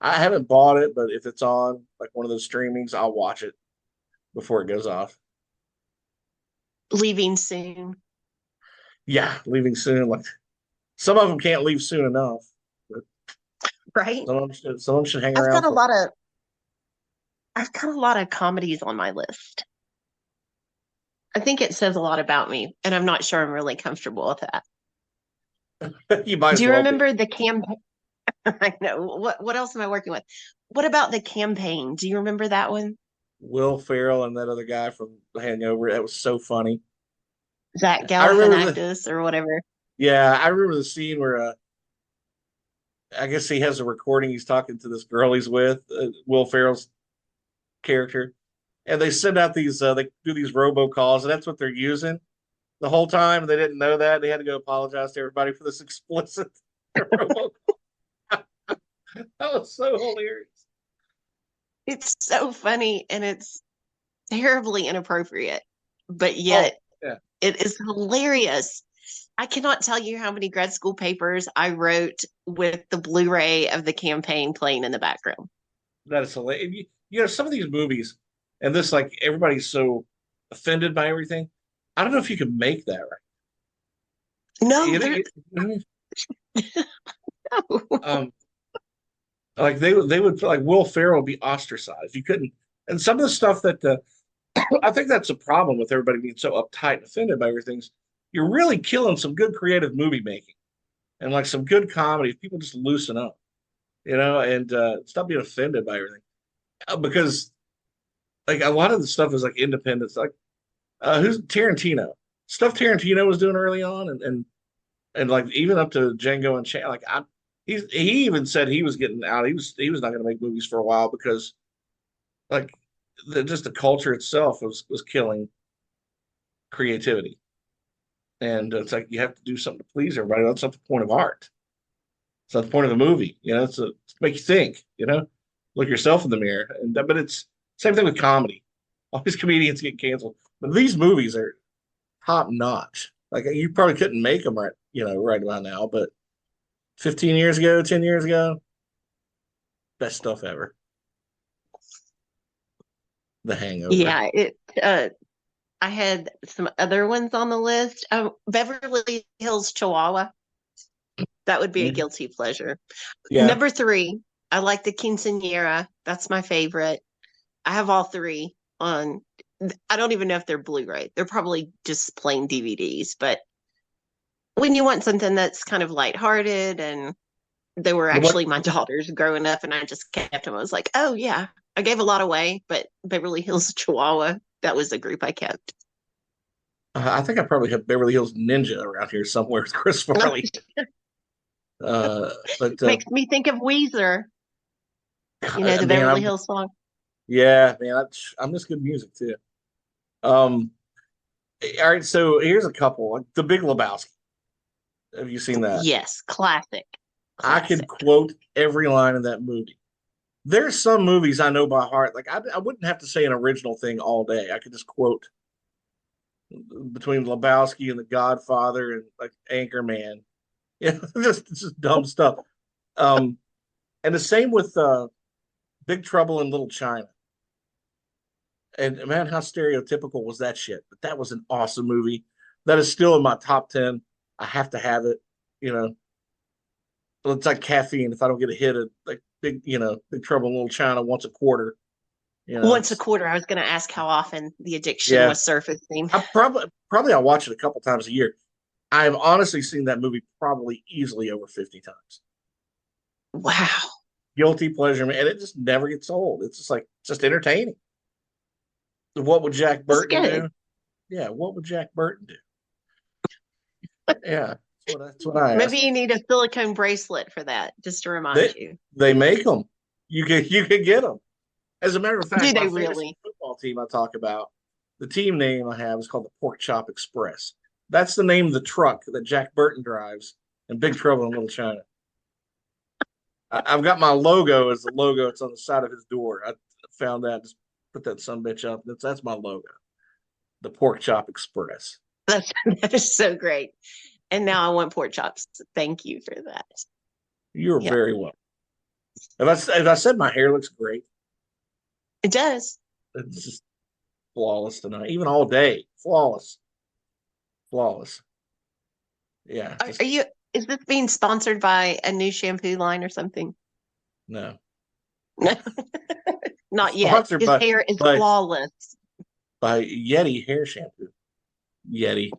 I haven't bought it, but if it's on like one of those streamings, I'll watch it before it goes off. Leaving Soon. Yeah, Leaving Soon. Like some of them can't leave soon enough. But right. Some of them should hang around. I've got a lot of comedies on my list. I think it says a lot about me, and I'm not sure I'm really comfortable with that. You might. Do you remember the campaign? I know. What else am I working with? What about The Campaign? Do you remember that one? Will Ferrell and that other guy from Hangover. That was so funny. Zach Galifianakis or whatever. Yeah, I remember the scene where I guess he has a recording. He's talking to this girl he's with, Will Ferrell's character, and they send out these. They do these robocalls, and that's what they're using the whole time. They didn't know that. They had to go apologize to everybody for this explicit robocall. That was so hilarious. It's so funny, and it's terribly inappropriate, but yet it is hilarious. I cannot tell you how many grad school papers I wrote with the Blu-ray of The Campaign playing in the background. That is hilarious. Some of these movies, and this, like, everybody's so offended by everything. I don't know if you can make that right. No, no. Like they would like Will Ferrell be ostracized. You couldn't, and some of the stuff that I think that's a problem with everybody being so uptight and offended by everything. You're really killing some good creative movie making and like some good comedy. If people just loosen up, and stop being offended by everything, because like a lot of the stuff is like independence. Like who's Tarantino? Stuff Tarantino was doing early on, and like even up to Django and Chan. Like he even said he was getting out. He was not going to make movies for a while because like just the culture itself was killing creativity. And it's like you have to do something to please everybody. That's not the point of art. It's not the point of a movie. It's to make you think. Look yourself in the mirror. But it's same thing with comedy. All these comedians get canceled, but these movies are top notch. Like you probably couldn't make them right about now, but 15 years ago, 10 years ago, best stuff ever. The Hangover. Yeah, I had some other ones on the list. Beverly Hills Chihuahua. That would be a guilty pleasure. Yeah. Number 3, I like the Quinceañera. That's my favorite. I have all 3 on. I don't even know if they're Blu-ray. They're probably just plain DVDs. But when you want something that's kind of lighthearted, and they were actually my daughters growing up, and I just kept them. I was like, oh yeah, I gave a lot away, but Beverly Hills Chihuahua. That was the group I kept. I think I probably have Beverly Hills Ninja around here somewhere with Chris Farley. But makes me think of Weezer. The Beverly Hills song. Yeah, man, I miss good music too. All right, so here's a couple. Like The Big Lebowski. Have you seen that? Yes, classic. I can quote every line in that movie There's some movies I know by heart. Like I wouldn't have to say an original thing all day. I could just quote between Lebowski and The Godfather and like Anchorman. Yeah, just dumb stuff. Um, and the same with Big Trouble in Little China. And man, how stereotypical was that shit? But that was an awesome movie. That is still in my top 10. I have to have it. You know, it's like caffeine. If I don't get a hit of like Big Trouble in Little China once a quarter, Once a quarter. I was going to ask how often the addiction yeah. was surfacing. I probably I'll watch it a couple times a year. I've honestly seen that movie probably easily over 50 times. Wow. Guilty pleasure, man, and it just never gets old. It's just like just entertaining. What would Jack Burton do? Yeah, what would Jack Burton do? Yeah, that's what I asked. Maybe you need a silicone bracelet for that, just to remind you. They make them. You could get them. As a matter of fact, do they my really? football team I talk about, the team name I have is called the Pork Chop Express. That's the name of the truck that Jack Burton drives in Big Trouble in Little China. I've got my logo as the logo. It's on the side of his door. I found that. Just put that sumbitch up. That's my logo. The Pork Chop Express. That is so great. And now I want pork chops. Thank you for that. You're very welcome. If I said my hair looks great. It does. It's just flawless tonight. Even all day. Flawless. Yeah. Is this being sponsored by a new shampoo line or something? No. Not yet. His hair is flawless. By Yeti hair shampoo. Yeti.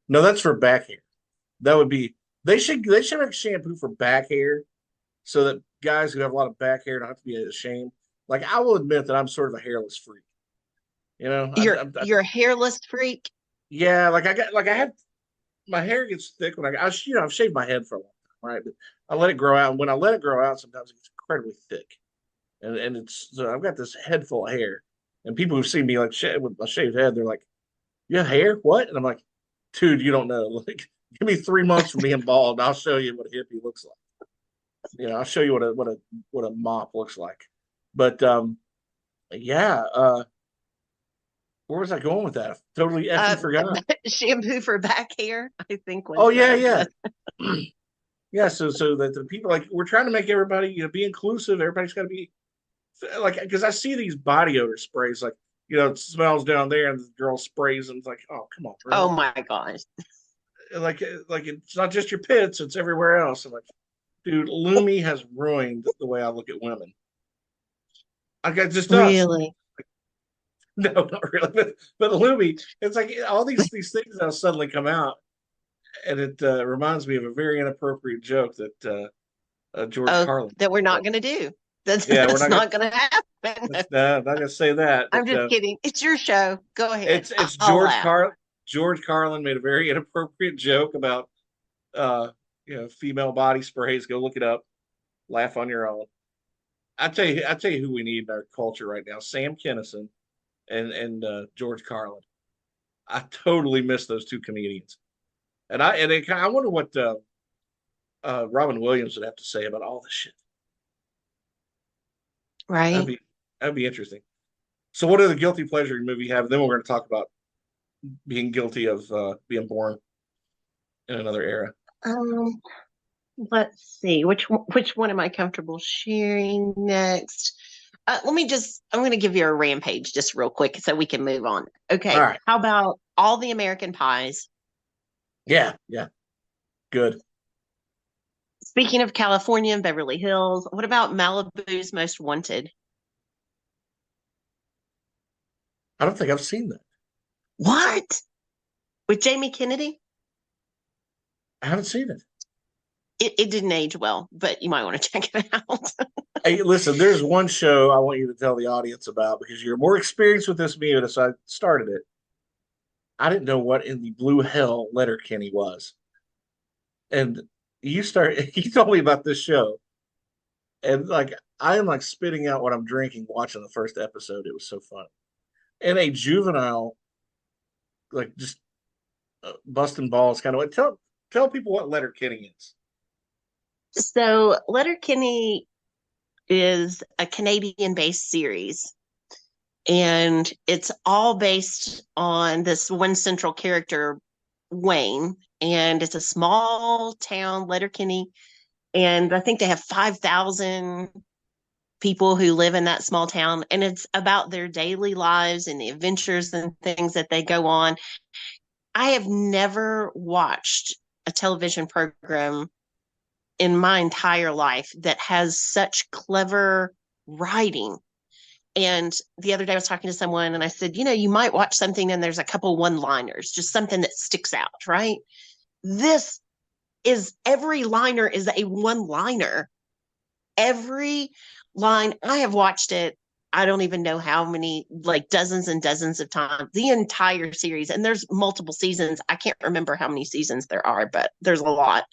No, that's for back hair. That would be they should make shampoo for back hair so that guys who have a lot of back hair don't have to be ashamed. Like I will admit that I'm sort of a hairless freak. You know, you're a hairless freak. Yeah, I have my hair gets thick when I've shaved my head for a long time, right? But I let it grow out, and when I let it grow out, sometimes it gets incredibly thick, and it's so I've got this head full of hair, and people who see me like with my shaved head, they're like, "You have hair? What?" And I'm like, "Dude, you don't know. Like, give me 3 months from being bald, and I'll show you what a hippie looks like. You know, I'll show you what a mop looks like." But yeah. Where was I going with that? I totally effing forgot. Shampoo for back hair, I think. Oh yeah. Yeah. So that the people like we're trying to make everybody be inclusive. Everybody's got to be like because I see these body odor sprays like it smells down there and the girl sprays and it's like oh come on. Really? Oh my gosh. Like it's not just your pits; it's everywhere else. I'm like, dude, Lumi has ruined the way I look at women. I got just really. No, not really. But Lumi, it's like all these things now suddenly come out, and it reminds me of a very inappropriate joke that George Carlin that we're not going to do. That's we're not going to happen. No, I'm not going to say that. I'm just kidding. It's your show. Go ahead. It's George Carlin made a very inappropriate joke about female body sprays. Go look it up. Laugh on your own. I tell you who we need in our culture right now: Sam Kinison and George Carlin. I totally miss those two comedians, and I wonder what Robin Williams would have to say about all this shit. Right, that'd be interesting. So, what other guilty pleasure movie you have? And then we're going to talk about being guilty of being born in another era. Let's see which one am I comfortable sharing next. I'm going to give you a rampage just real quick so we can move on. Okay. All right. How about All the American Pies? Yeah. Good. Speaking of California and Beverly Hills, what about Malibu's Most Wanted? I don't think I've seen that. What? With Jamie Kennedy? I haven't seen it. It didn't age well, but you might want to check it out. Hey, listen, there's one show I want you to tell the audience about because you're more experienced with this than me, so I started it. I didn't know what in the blue hell Letterkenny was. And you told me about this show. And like I am like spitting out what I'm drinking watching the first episode. It was so fun. And a juvenile like just busting balls kind of way. Tell people what Letterkenny is. So Letterkenny is a Canadian-based series, and it's all based on this one central character, Wayne, and it's a small town, Letterkenny, and I think they have 5,000 people who live in that small town, and it's about their daily lives and the adventures and things that they go on. I have never watched a television program in my entire life that has such clever writing. And the other day I was talking to someone and I said, you might watch something and there's a couple one-liners, just something that sticks out, right? This is, every liner is a one-liner. Every line, I have watched it, I don't even know how many, like dozens and dozens of times, the entire series. And there's multiple seasons. I can't remember how many seasons there are, but there's a lot.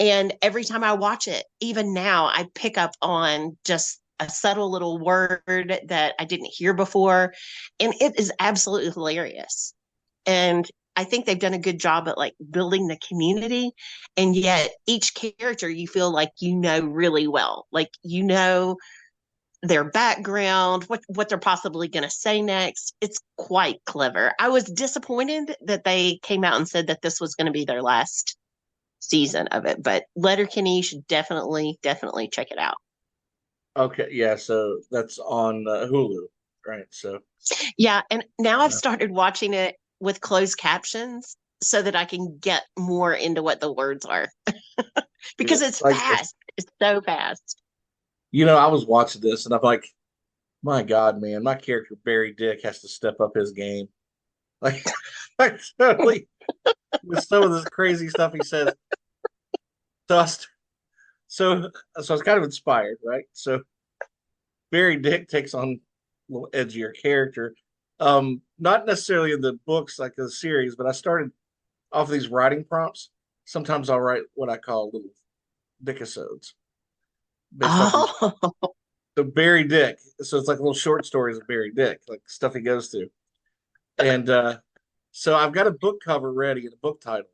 And every time I watch it, even now, I pick up on just a subtle little word that I didn't hear before. And it is absolutely hilarious. And I think they've done a good job at like building the community. And yet each character you feel like really well. Like their background, what they're possibly going to say next. It's quite clever. I was disappointed that they came out and said that this was going to be their last season of it, but Letterkenny, you should definitely check it out. Okay, yeah, so that's on Hulu, right? So yeah, and now I've started watching it with closed captions so that I can get more into what the words are because it's like, fast. It's so fast. I was watching this and I'm like, my God, man, my character Barry Dick has to step up his game. Like totally with some of this crazy stuff he says. So I was kind of inspired, right? So Barry Dick takes on a little edgier character. Not necessarily in the books like the series, but I started off these writing prompts. Sometimes I'll write what I call little dickisodes. So Barry Dick. So it's like little short stories of Barry Dick, like stuff he goes through. And so I've got a book cover ready and a book title.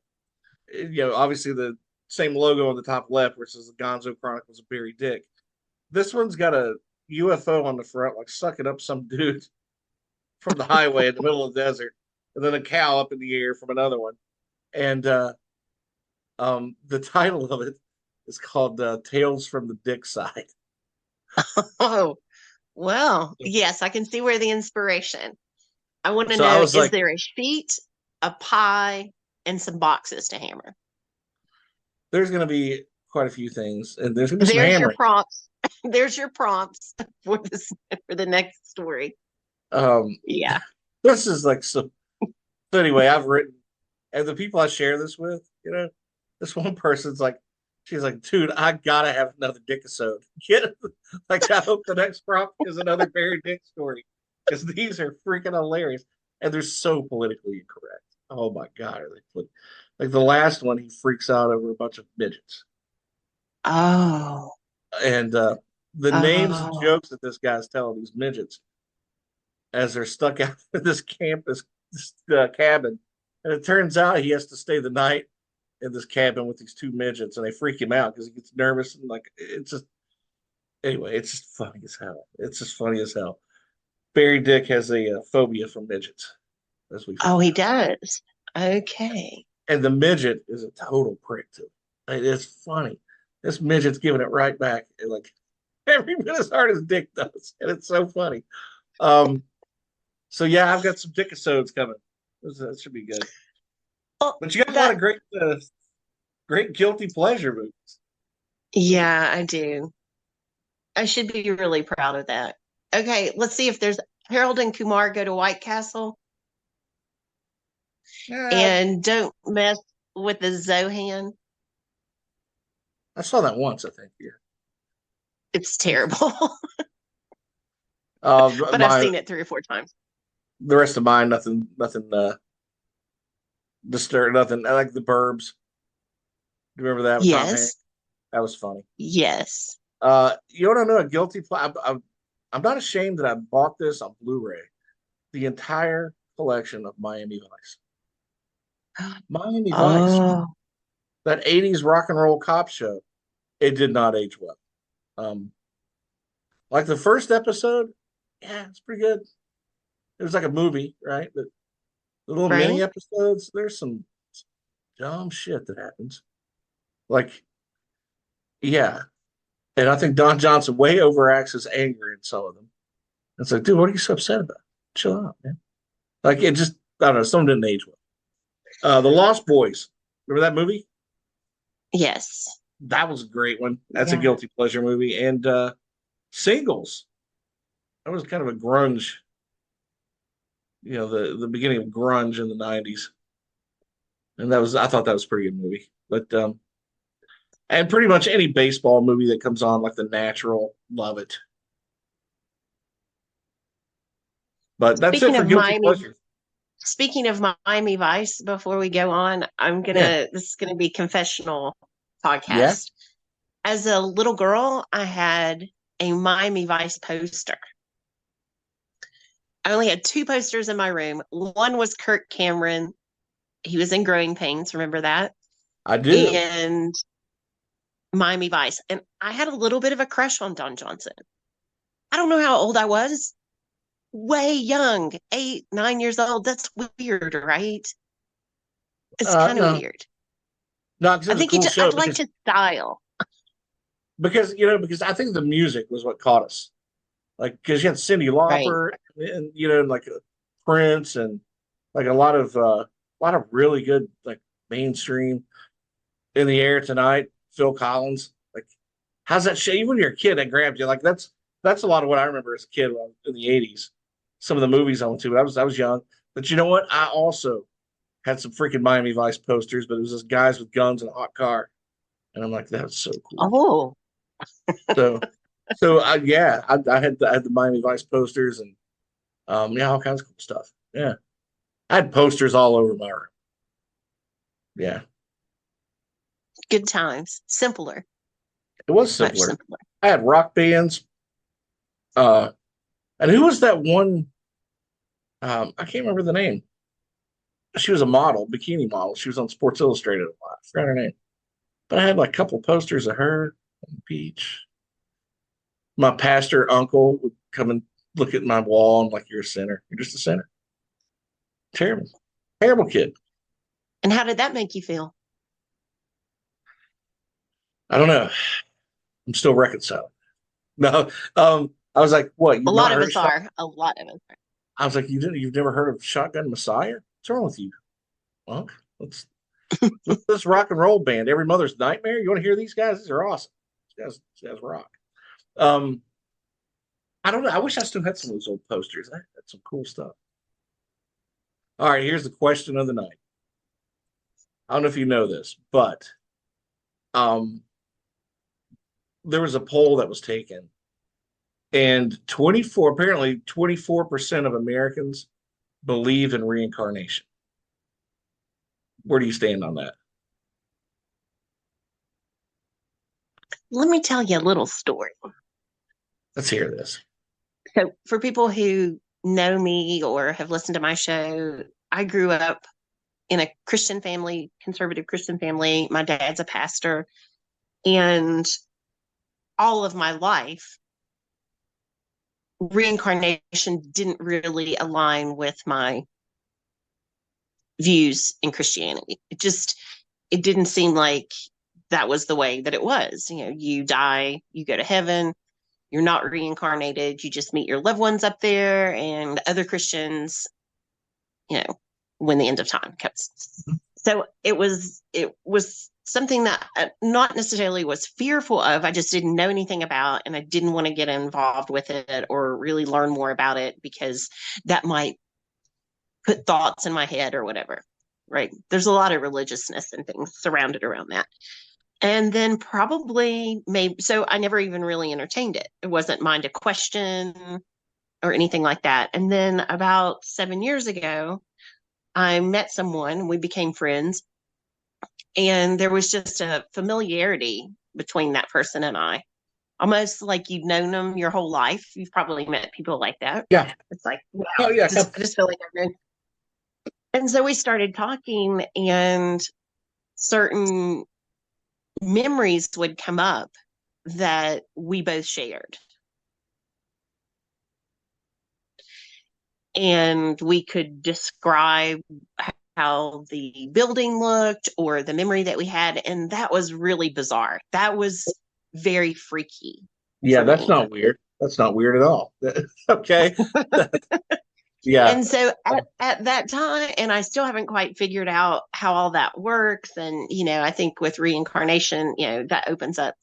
Obviously the same logo on the top left, where it says the Gonzo Chronicles of Barry Dick. This one's got a UFO on the front, like sucking up some dude from the highway in the middle of the desert, and then a cow up in the air from another one. And the title of it is called Tales from the Dick Side. Oh, well, yes, I can see where the inspiration. I want to know, is there a sheet, a pie, and some boxes to hammer? There's going to be quite a few things, and there's going to be some hammering. Your prompts. There's your prompts for the next story. Yeah. This is like so. So anyway, I've written, and the people I share this with, this one person's like, she's like, dude, I gotta have another Dickisode. Like, I hope the next prompt is another Barry Dick story, because these are freaking hilarious, and they're so politically incorrect. Oh my God, are they? Like the last one, he freaks out over a bunch of midgets. Oh. And the names and jokes that this guy's telling these midgets as they're stuck out in this campus, this cabin. And it turns out he has to stay the night in this cabin with these two midgets, and they freak him out because he gets nervous. And like, it's just, anyway, it's just funny as hell. It's just funny as hell. Barry Dick has a phobia from midgets, as we he does. Okay. And the midget is a total prick to him. It's funny. This midget's giving it right back, and like every bit as hard as Dick does, and it's so funny. So yeah, I've got some Dickisodes coming. That should be good. But you got a lot of great guilty pleasure movies. Yeah, I do. I should be really proud of that. Okay, let's see if there's Harold and Kumar Go to White Castle. And don't mess with the Zohan. I saw that once, I think. Yeah, it's terrible. But I've seen it 3 or 4 times. The rest of mine, nothing disturbed, nothing. I like The Burbs. Do you remember that? With Tom Hanks? That was funny. Yes. You want to know a guilty pleasure? I'm not ashamed that I bought this on Blu-ray. The entire collection of Miami Vice. Miami Vice. That 80s rock and roll cop show. It did not age well. Like the first episode, yeah, it's pretty good. It was like a movie, right? But the little Right? mini episodes, there's some dumb shit that happens. Like, yeah. And I think Don Johnson way overacts his anger in some of them. It's like, dude, what are you so upset about? Chill out, man. Like it just, I don't know, some didn't age well. The Lost Boys. Remember that movie? Yes. That was a great one. That's a Yeah. guilty pleasure movie. And Singles. That was kind of a grunge, the beginning of grunge in the 90s. And I thought that was a pretty good movie. But and pretty much any baseball movie that comes on, like The Natural, love it. But that's it Speaking for of guilty Miami, pleasures. speaking of Miami Vice, before we go on, Yeah. this is gonna be confessional Yeah. podcast. As a little girl, I had a Miami Vice poster. I only had two posters in my room. One was Kirk Cameron. He was in Growing Pains, remember that? I do. And Miami Vice. And I had a little bit of a crush on Don Johnson. I don't know how old I was. Way young, 8, 9 years old. That's weird, right? It's kind of No, weird. no, because it I was a think cool I show liked his style. because I think the music was what caught us. Like because you had Cyndi Right. Lauper and like Prince and like a lot of really good like mainstream In the Air Tonight, Phil Collins. Like how's that shit? Even when you're a kid, that grabbed you. Like that's a lot of what I remember as a kid in the '80s. Some of the movies I went to. I was young, but you know what? I also had some freaking Miami Vice posters, but it was just guys with guns in a hot car, and I'm like, that's so cool. Oh, So, so I had the Miami Vice posters and yeah, all kinds of cool stuff. Yeah, I had posters all over my room. Yeah, good times. Simpler, it was much simpler. simpler. I had rock bands. Uh, and who was that one? I can't remember the name. She was a model, bikini model. She was on Sports Illustrated a lot. I forgot her name, but I had like a couple posters of her on the beach. My pastor uncle would come and look at my wall and like, you're a sinner. You're just a sinner. Terrible, terrible kid. And how did that make you feel? I don't know. I'm still reconciling. No, I was like, what? A You've lot not of heard of us shot? are. A lot of us are. I was like, you've never heard of Shotgun Messiah? What's wrong with you? Well, let's rock and roll band. Every mother's nightmare. You want to hear these guys? These are awesome. These guys rock. Um, I don't know. I wish I still had some of those old posters. I had some cool stuff. All right, here's the question of the night. I don't know if you know this, but um, there was a poll that was taken, and 24% of Americans believe in reincarnation. Where do you stand on that? Let me tell you a little story. Let's hear this. So, for people who know me or have listened to my show, I grew up in a Christian family, conservative Christian family. My dad's a pastor. And all of my life, reincarnation didn't really align with my views in Christianity. It didn't seem like that was the way that it was. You know, you die, you go to heaven, you're not reincarnated, you just meet your loved ones up there and other Christians, when the end of time comes. So it was something that I not necessarily was fearful of. I just didn't know anything about, and I didn't want to get involved with it or really learn more about it because that might put thoughts in my head or whatever. Right. There's a lot of religiousness and things surrounded around that. And then probably maybe, so I never even really entertained it. It wasn't mine to question or anything like that. And then about 7 years ago, I met someone, we became friends, and there was just a familiarity between that person and I. Almost like you've known them your whole life. You've probably met people like that. Yeah. It's like, wow, Oh yeah. I just feel like I've known. And so we started talking, and certain memories would come up that we both shared. and we could describe how the building looked or the memory that we had. And that was really bizarre. That was very freaky Yeah, for that's me. not weird. That's not weird at all. Okay. Yeah. And so at that time, and I still haven't quite figured out how all that works. And, I think with reincarnation, that opens up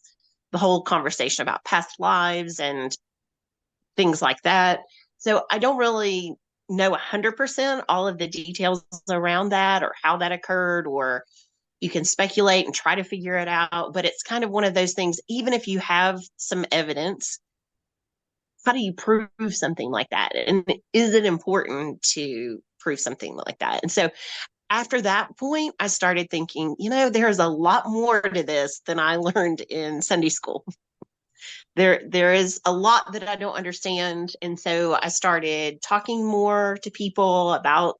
the whole conversation about past lives and things like that. So I don't really know 100% all of the details around that or how that occurred, or you can speculate and try to figure it out. But it's kind of one of those things, even if you have some evidence, how do you prove something like that? And is it important to prove something like that? And so after that point, I started thinking, there's a lot more to this than I learned in Sunday school. There is a lot that I don't understand. And so I started talking more to people about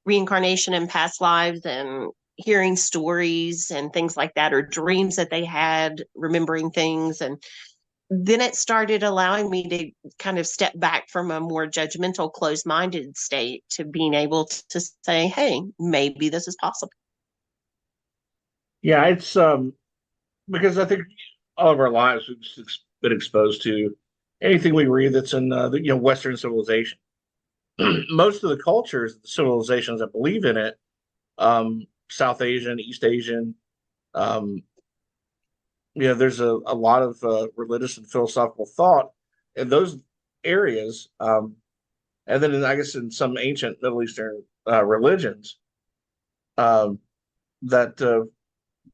reincarnation and past lives and hearing stories and things like that, or dreams that they had, remembering things. And then it started allowing me to kind of step back from a more judgmental, closed-minded state to being able to say, hey, maybe this is possible. Yeah, it's because I think all of our lives we've just been exposed to anything we read that's in Western civilization. Most of the cultures, the civilizations that believe in it, South Asian, East Asian, um, there's a lot of religious and philosophical thought in those areas, and then I guess in some ancient Middle Eastern religions that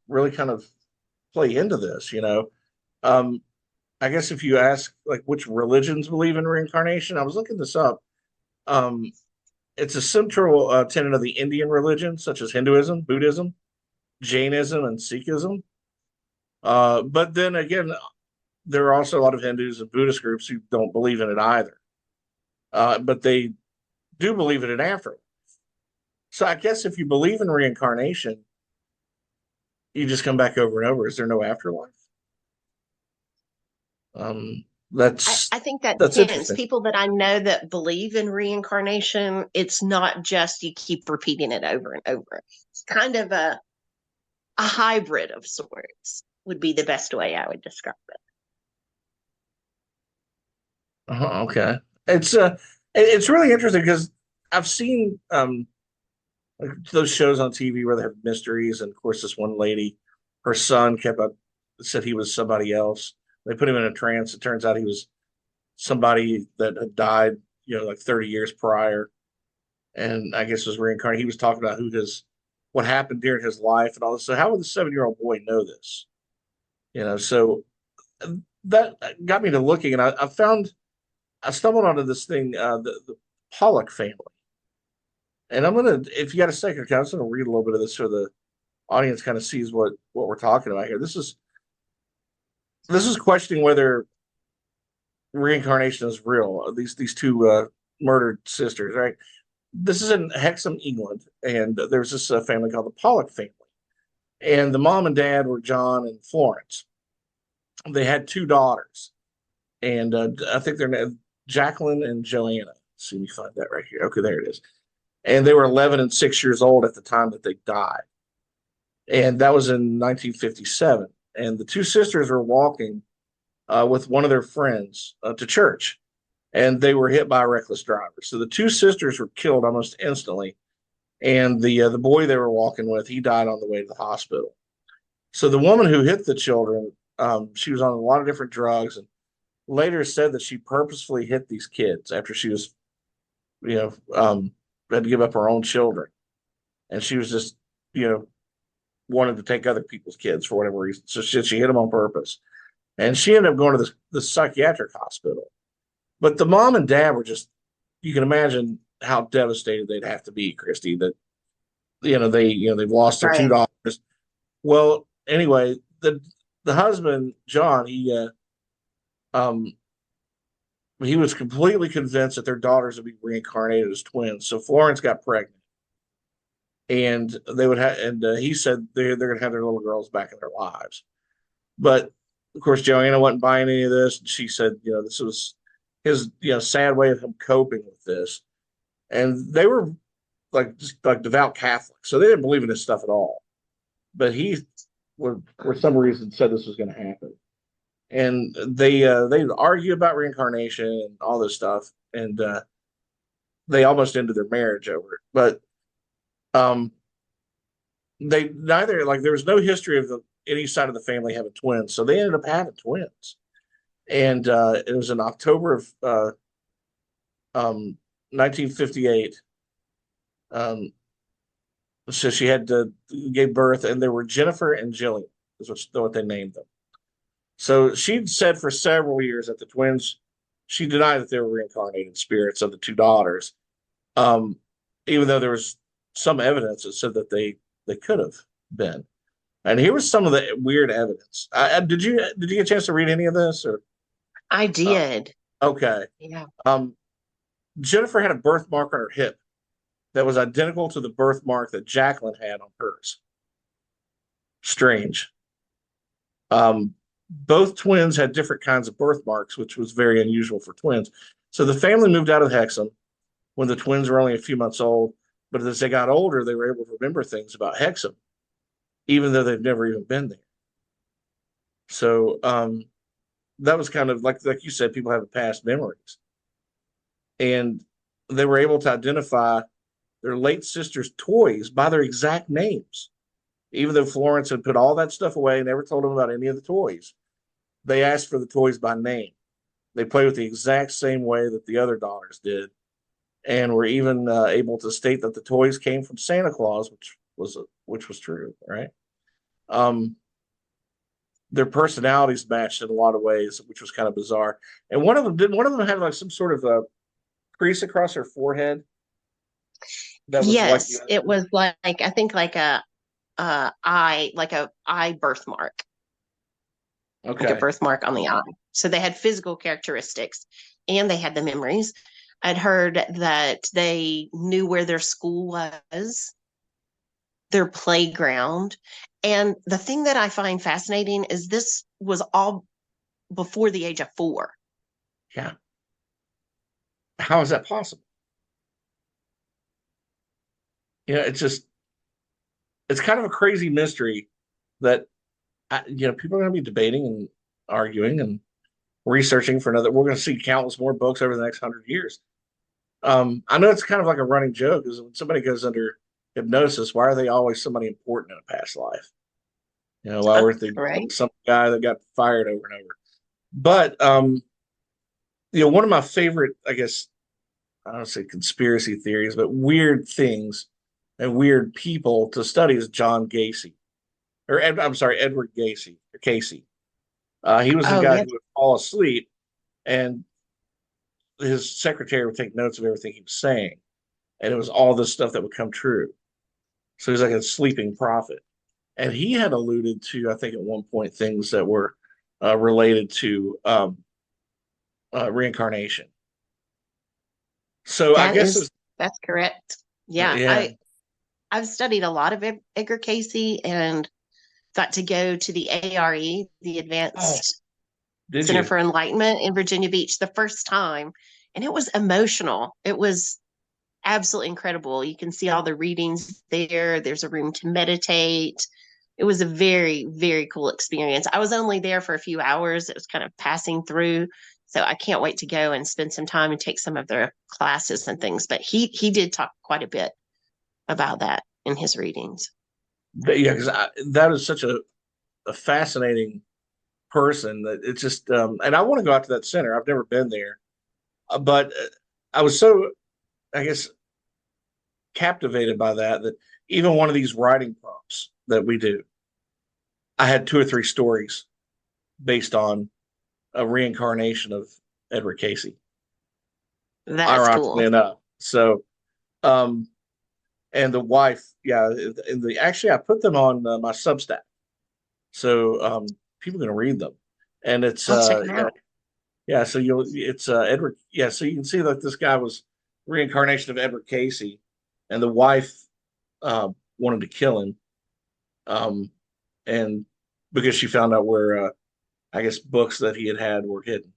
really kind of play into this. I guess if you ask like which religions believe in reincarnation, I was looking this up. Um, it's a central tenet of the Indian religions, such as Hinduism, Buddhism, Jainism, and Sikhism. But then again, there are also a lot of Hindus and Buddhist groups who don't believe in it either. But they do believe in an afterlife. So I guess if you believe in reincarnation, you just come back over and over. Is there no afterlife? I think that that's depends. interesting. People that I know that believe in reincarnation, it's not just you keep repeating it over and over. It's kind of a hybrid of sorts would be the best way I would describe it. Okay. It's really interesting because I've seen like those shows on TV where they have mysteries, and of course this one lady, her son said he was somebody else. They put him in a trance. It turns out he was somebody that had died, like 30 years prior, and I guess was reincarnated. He was talking about what happened during his life and all this. So how would the 7-year-old boy know this? So that got me to looking, and I stumbled onto this thing, the Pollock family. And if you got a second, I'm just gonna read a little bit of this so the audience kind of sees what we're talking about here. This is questioning whether reincarnation is real. These two murdered sisters, right? This is in Hexham, England, and there's this family called the Pollock family, and the mom and dad were John and Florence. They had 2 daughters, and I think they're named Jacqueline and Joanna. Let's see me find that right here. Okay, there it is. And they were 11 and 6 years old at the time that they died, and that was in 1957. And the 2 sisters were walking with one of their friends to church, and they were hit by a reckless driver. So the 2 sisters were killed almost instantly, and the boy they were walking with, he died on the way to the hospital. So the woman who hit the children, she was on a lot of different drugs, and later said that she purposefully hit these kids after she was, had to give up her own children, and she was just, wanted to take other people's kids for whatever reason. So she hit them on purpose, and she ended up going to the psychiatric hospital. But the mom and dad were just, you can imagine how devastated they'd have to be, Kristi, that they've lost their 2 daughters. Well, anyway, the husband John, he was completely convinced that their daughters would be reincarnated as twins. So Florence got pregnant, and they would have, and he said they're going to have their little girls back in their lives. But of course, Joanna wasn't buying any of this. She said, this was his, sad way of him coping with this. and they were like just like devout Catholics, so they didn't believe in this stuff at all. But he, for some reason, said this was going to happen, and they argue about reincarnation and all this stuff, and they almost ended their marriage over it. But um, they neither like there was no history of any side of the family having twins, so they ended up having twins, and it was in October of 1958. Um, so she had to gave birth, and they were Jennifer and Jillian, is what they named them. So she'd said for several years that the twins, she denied that they were reincarnated spirits of the two daughters, um, even though there was some evidence that said that they could have been. And here was some of the weird evidence. Did you get a chance to read any of this or? I did. Okay. Yeah. Jennifer had a birthmark on her hip that was identical to the birthmark that Jacqueline had on hers. Strange. Both twins had different kinds of birthmarks, which was very unusual for twins. So the family moved out of Hexham when the twins were only a few months old. But as they got older, they were able to remember things about Hexham, even though they've never even been there. So that was kind of like you said, people have past memories. And they were able to identify their late sister's toys by their exact names. Even though Florence had put all that stuff away and never told them about any of the toys, they asked for the toys by name. They played with the exact same way that the other daughters did, and were even able to state that the toys came from Santa Claus, which was true, right? Their personalities matched in a lot of ways, which was kind of bizarre. And one of them have like some sort of a crease across her forehead. That was yes, like it was like I think like a eye birthmark. Okay. Like a birthmark on the eye. So they had physical characteristics and they had the memories. I'd heard that they knew where their school was, their playground. And the thing that I find fascinating is this was all before the age of 4. Yeah. How is that possible? It's kind of a crazy mystery that, people are going to be debating and arguing and researching for another. We're going to see countless more books over the next 100 years. I know it's kind of like a running joke is when somebody goes under hypnosis, why are they always somebody important in a past life? Why weren't they some guy that got fired over and over? But, one of my favorite, I guess, I don't say conspiracy theories, but weird things and weird people to study is John Gacy. I'm sorry, Edward Gacy, or Casey. He was the guy who would fall asleep and his secretary would take notes of everything he was saying. And it was all this stuff that would come true. So he's like a sleeping prophet. And he had alluded to, I think at one point, things that were related to reincarnation. So I guess that's correct. Yeah. I've studied a lot of Edgar Casey and got to go to the ARE, the Advanced Center for Enlightenment in Virginia Beach the first time. And it was emotional. It was absolutely incredible. You can see all the readings there. There's a room to meditate. It was a very, very cool experience. I was only there for a few hours. It was kind of passing through. So I can't wait to go and spend some time and take some of their classes and things. But he did talk quite a bit about that in his readings. Yeah, because that is such a fascinating person that it's just, and I want to go out to that center. I've never been there, but I was so, I guess, captivated by that even one of these writing prompts that we do, I had 2 or 3 stories based on a reincarnation of Edward Casey. That's ironically cool. Enough. So, and the wife, actually I put them on my Substack, so people are going to read them, and it's check them out. Yeah, so it's Edward. Yeah, so you can see that this guy was reincarnation of Edward Casey, and the wife wanted to kill him, and because she found out where I guess books that he had were hidden,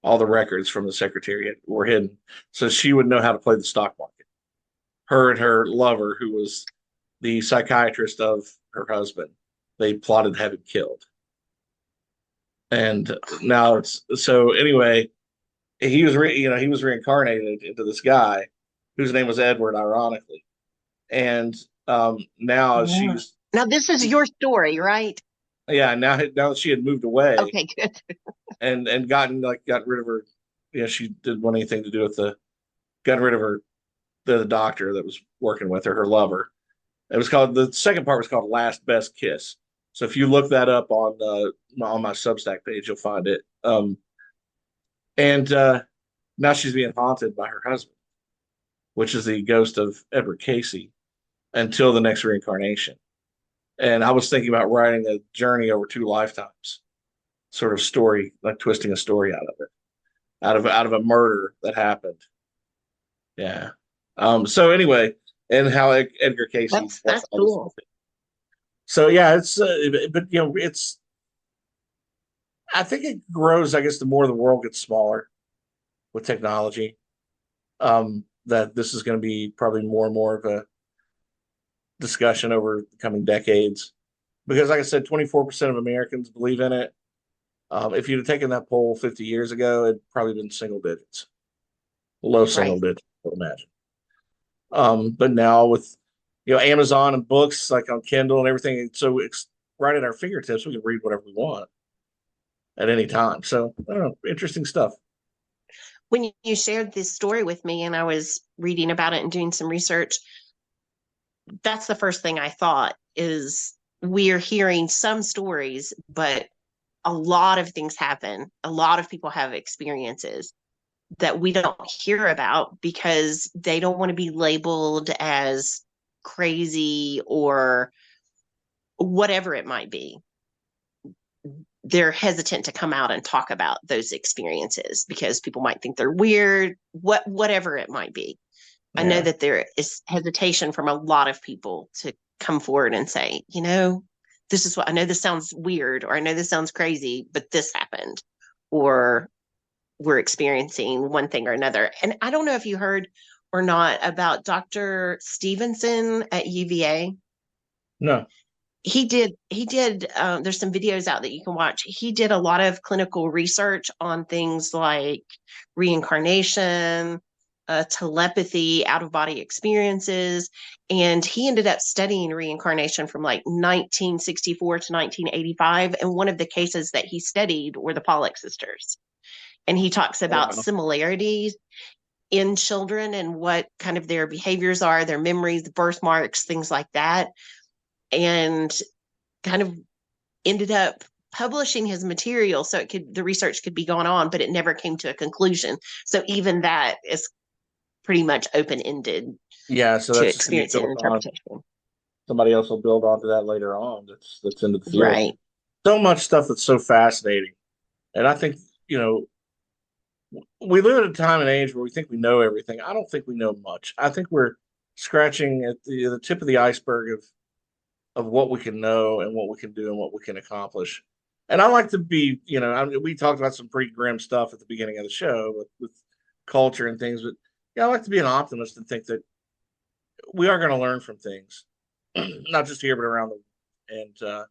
all the records from the Secretariat were hidden, so she would know how to play the stock market. Her and her lover, who was the psychiatrist of her husband, they plotted to have him killed. And now it's so anyway. He was reincarnated into this guy whose name was Edward, ironically. And now Yeah. she's Now this is your story, right? yeah now that she had moved away Okay, good. and gotten rid of her. She didn't want anything to do with gotten rid of her the doctor that was working with her lover. It was called the second part was called Last Best Kiss. So if you look that up on my Substack page, you'll find it. And now she's being haunted by her husband, which is the ghost of Edward Casey, until the next reincarnation. And I was thinking about writing a journey over 2 lifetimes, sort of story, like twisting a story out of it, out of a murder that happened. Yeah. So anyway, and how Edgar Casey. That's cool. So yeah, it's but it's. I think it grows. I guess the more the world gets smaller with technology, that this is going to be probably more and more of a discussion over the coming decades. Because, like I said, 24% of Americans believe in it. If you'd have taken that poll 50 years ago, it'd probably been single digits, low single digits, I would imagine. But now with Amazon and books like on Kindle and everything, so it's right at our fingertips. We can read whatever we want at any time. So I don't know, interesting stuff. When you shared this story with me and I was reading about it and doing some research, that's the first thing I thought is we're hearing some stories, but a lot of things happen. A lot of people have experiences that we don't hear about because they don't want to be labeled as crazy or whatever it might be. They're hesitant to come out and talk about those experiences because people might think they're weird, whatever it might be. Yeah. I know that there is hesitation from a lot of people to come forward and say, this is what I know. This sounds weird, or I know this sounds crazy, but this happened, or we're experiencing one thing or another. And I don't know if you heard or not about Dr. Stevenson at UVA. No. He did there's some videos out that you can watch. He did a lot of clinical research on things like reincarnation, telepathy, out-of-body experiences, and he ended up studying reincarnation from like 1964 to 1985, and one of the cases that he studied were the Pollock sisters. And he talks about similarities in children and what kind of their behaviors are, their memories, birthmarks, things like that, and kind of ended up publishing his material so the research could be going on, but it never came to a conclusion. So even that is pretty much open-ended. Yeah, so that's experience and interpretation. Somebody else will build onto that later on. That's into the field. Right. So much stuff that's so fascinating, and I think we live at a time and age where we think we know everything. I don't think we know much. I think we're scratching at the tip of the iceberg of what we can know and what we can do and what we can accomplish. And I like to be, we talked about some pretty grim stuff at the beginning of the show with culture and things, but I like to be an optimist and think that we are going to learn from things, not just here, but around the world.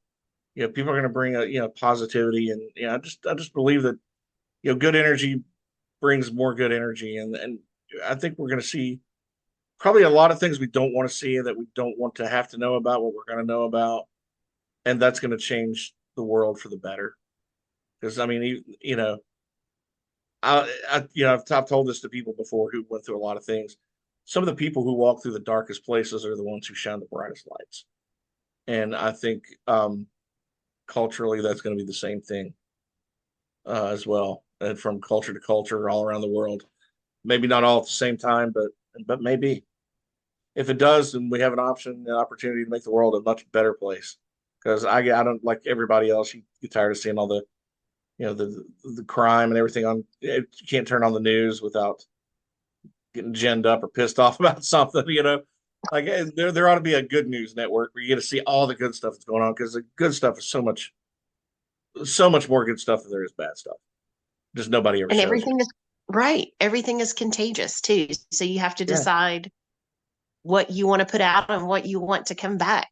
And, people are going to bring positivity. And, I just believe that, good energy brings more good energy. And I think we're going to see probably a lot of things we don't want to see and that we don't want to have to know about what we're going to know about. And that's going to change the world for the better. Because, I've told this to people before who went through a lot of things. Some of the people who walk through the darkest places are the ones who shine the brightest lights. And I think culturally, that's going to be the same thing as well. And from culture to culture all around the world. Maybe not all at the same time, but maybe. If it does, then we have an opportunity to make the world a much better place. Because I don't, like everybody else, you get tired of seeing all the, the crime and everything on. You can't turn on the news without getting ginned up or pissed off about something. Like there ought to be a good news network where you get to see all the good stuff that's going on, because the good stuff is so much more good stuff than there is bad stuff. Just nobody ever And shows you. everything is right. Everything is contagious too. So you have to Yeah. decide what you want to put out and what you want to come back.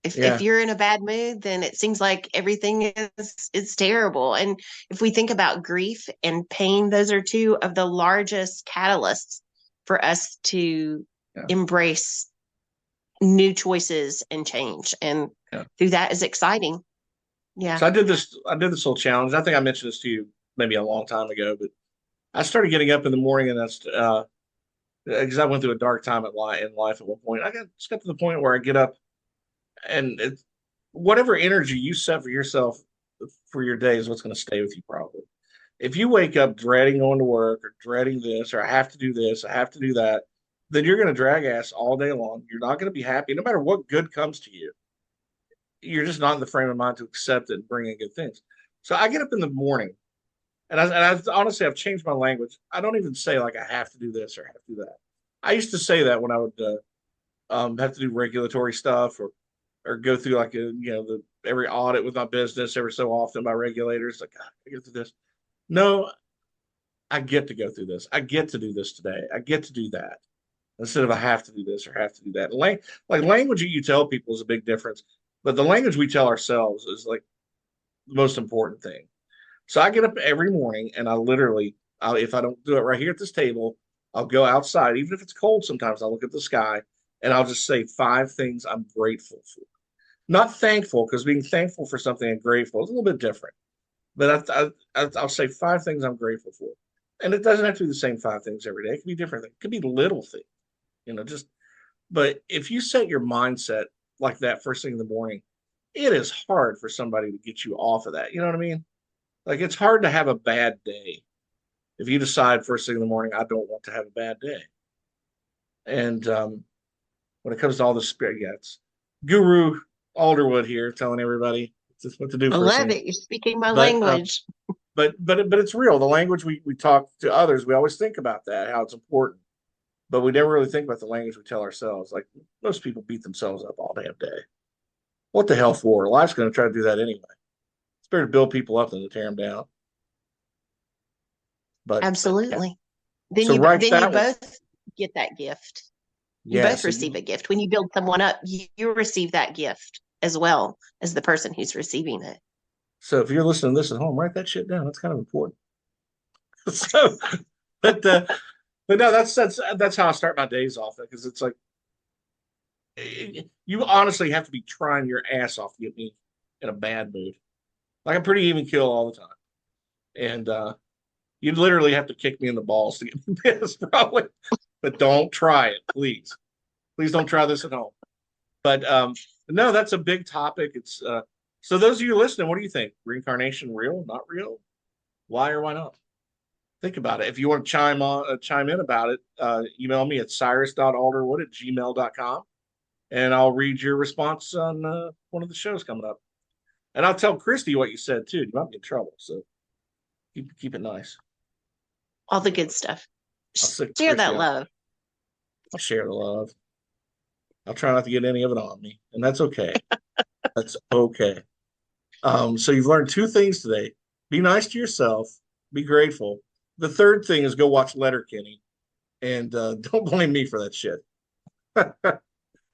If Yeah. you're in a bad mood, then it seems like everything is terrible. And if we think about grief and pain, those are two of the largest catalysts for us to Yeah. embrace new choices and change. And Yeah. through that is exciting. Yeah. So I did this little challenge. I think I mentioned this to you maybe a long time ago, but I started getting up in the morning, and that's because I went through a dark time in life at one point. Just got to the point where I get up, and whatever energy you set for yourself for your day is what's going to stay with you probably. If you wake up dreading going to work or dreading this, or I have to do this, I have to do that, then you're going to drag ass all day long. You're not going to be happy no matter what good comes to you. You're just not in the frame of mind to accept it and bring in good things. So I get up in the morning, and I honestly, I've changed my language. I don't even say like I have to do this or I have to do that. I used to say that when I would have to do regulatory stuff or go through like every audit with my business every so often by regulators. Like, God, I get through this. No, I get to go through this. I get to do this today. I get to do that instead of I have to do this or have to do that. Like language that you tell people is a big difference, but the language we tell ourselves is like the most important thing. So I get up every morning and I literally, if I don't do it right here at this table, I'll go outside, even if it's cold. Sometimes I'll look at the sky and I'll just say 5 things I'm grateful for. Not thankful, because being thankful for something and grateful is a little bit different. But I'll say 5 things I'm grateful for, and it doesn't have to be the same 5 things every day. It could be different things. It could be little things, just. But if you set your mindset like that first thing in the morning, it is hard for somebody to get you off of that. You know what I mean? Like it's hard to have a bad day if you decide first thing in the morning, I don't want to have a bad day. And when it comes to all the spirit, yeah, it's Guru Alderwood here telling everybody what to do I first love thing. it. You're speaking my But language. but it's real. The language we talk to others, we always think about that, how it's important, but we never really think about the language we tell ourselves. Like most people beat themselves up all damn day. What the hell for? Life's going to try to do that anyway. It's better to build people up than to tear them down. But Absolutely. Yeah. So write Then you that one. both get that gift. You Yeah, both so receive a gift. When you build someone up, you receive that gift as well as the person who's receiving it. So if you're listening to this at home, write that shit down. That's kind of important. So, but no, that's how I start my days off, because it's like you honestly have to be trying your ass off to get me in a bad mood. Like I'm pretty even kill all the time, and you'd literally have to kick me in the balls to get me pissed, probably. But don't try it, please. Please don't try this at home. But no, that's a big topic. It's so those of you listening, what do you think? Reincarnation real? Not real? Why or why not? Think about it. If you want to chime in about it, email me at cyrus.alderwood@gmail.com, and I'll read your response on one of the shows coming up. And I'll tell Kristi what you said too. You might be in trouble, so keep it nice. All the good stuff. Share that love. I'll share the love. I'll try not to get any of it on me, and that's okay. That's okay. So you've learned 2 things today. Be nice to yourself. Be grateful. The third thing is go watch Letterkenny, and don't blame me for that shit.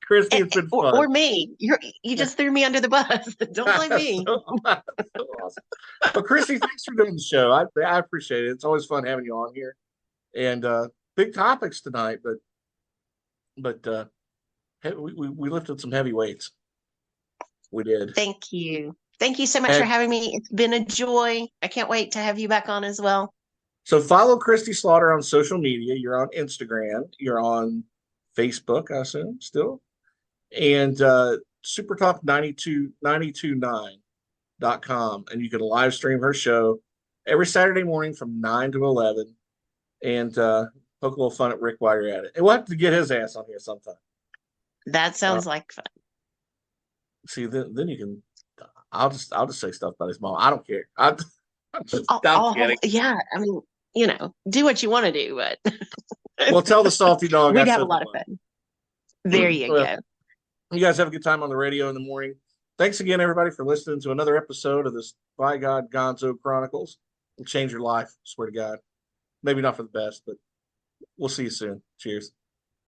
Kristi, it's been fun. Or me. You just threw me under the bus. Don't blame me. So awesome. Well, Kristi, thanks for doing the show. I appreciate it. It's always fun having you on here, and big topics tonight. But we lifted some heavy weights. We did. Thank you. Thank you so much for having me. It's been a joy. I can't wait to have you back on as well. So follow Kristi Slaughter on social media. You're on Instagram. You're on Facebook, I assume, still. And SuperTalk 929.com. And you can live stream her show every Saturday morning from 9 to 11. And poke a little fun at Rick while you're at it. And we'll have to get his ass on here sometime. That sounds like fun. See, then you can. I'll just say stuff about his mom. I don't care. I'm kidding. Yeah, I mean, do what you want to do, but well, tell the salty dog. We'd have a lot of fun. There you go. You guys have a good time on the radio in the morning. Thanks again, everybody, for listening to another episode of this By God Gonzo Chronicles. It'll change your life. Swear to God. Maybe not for the best, but we'll see you soon. Cheers.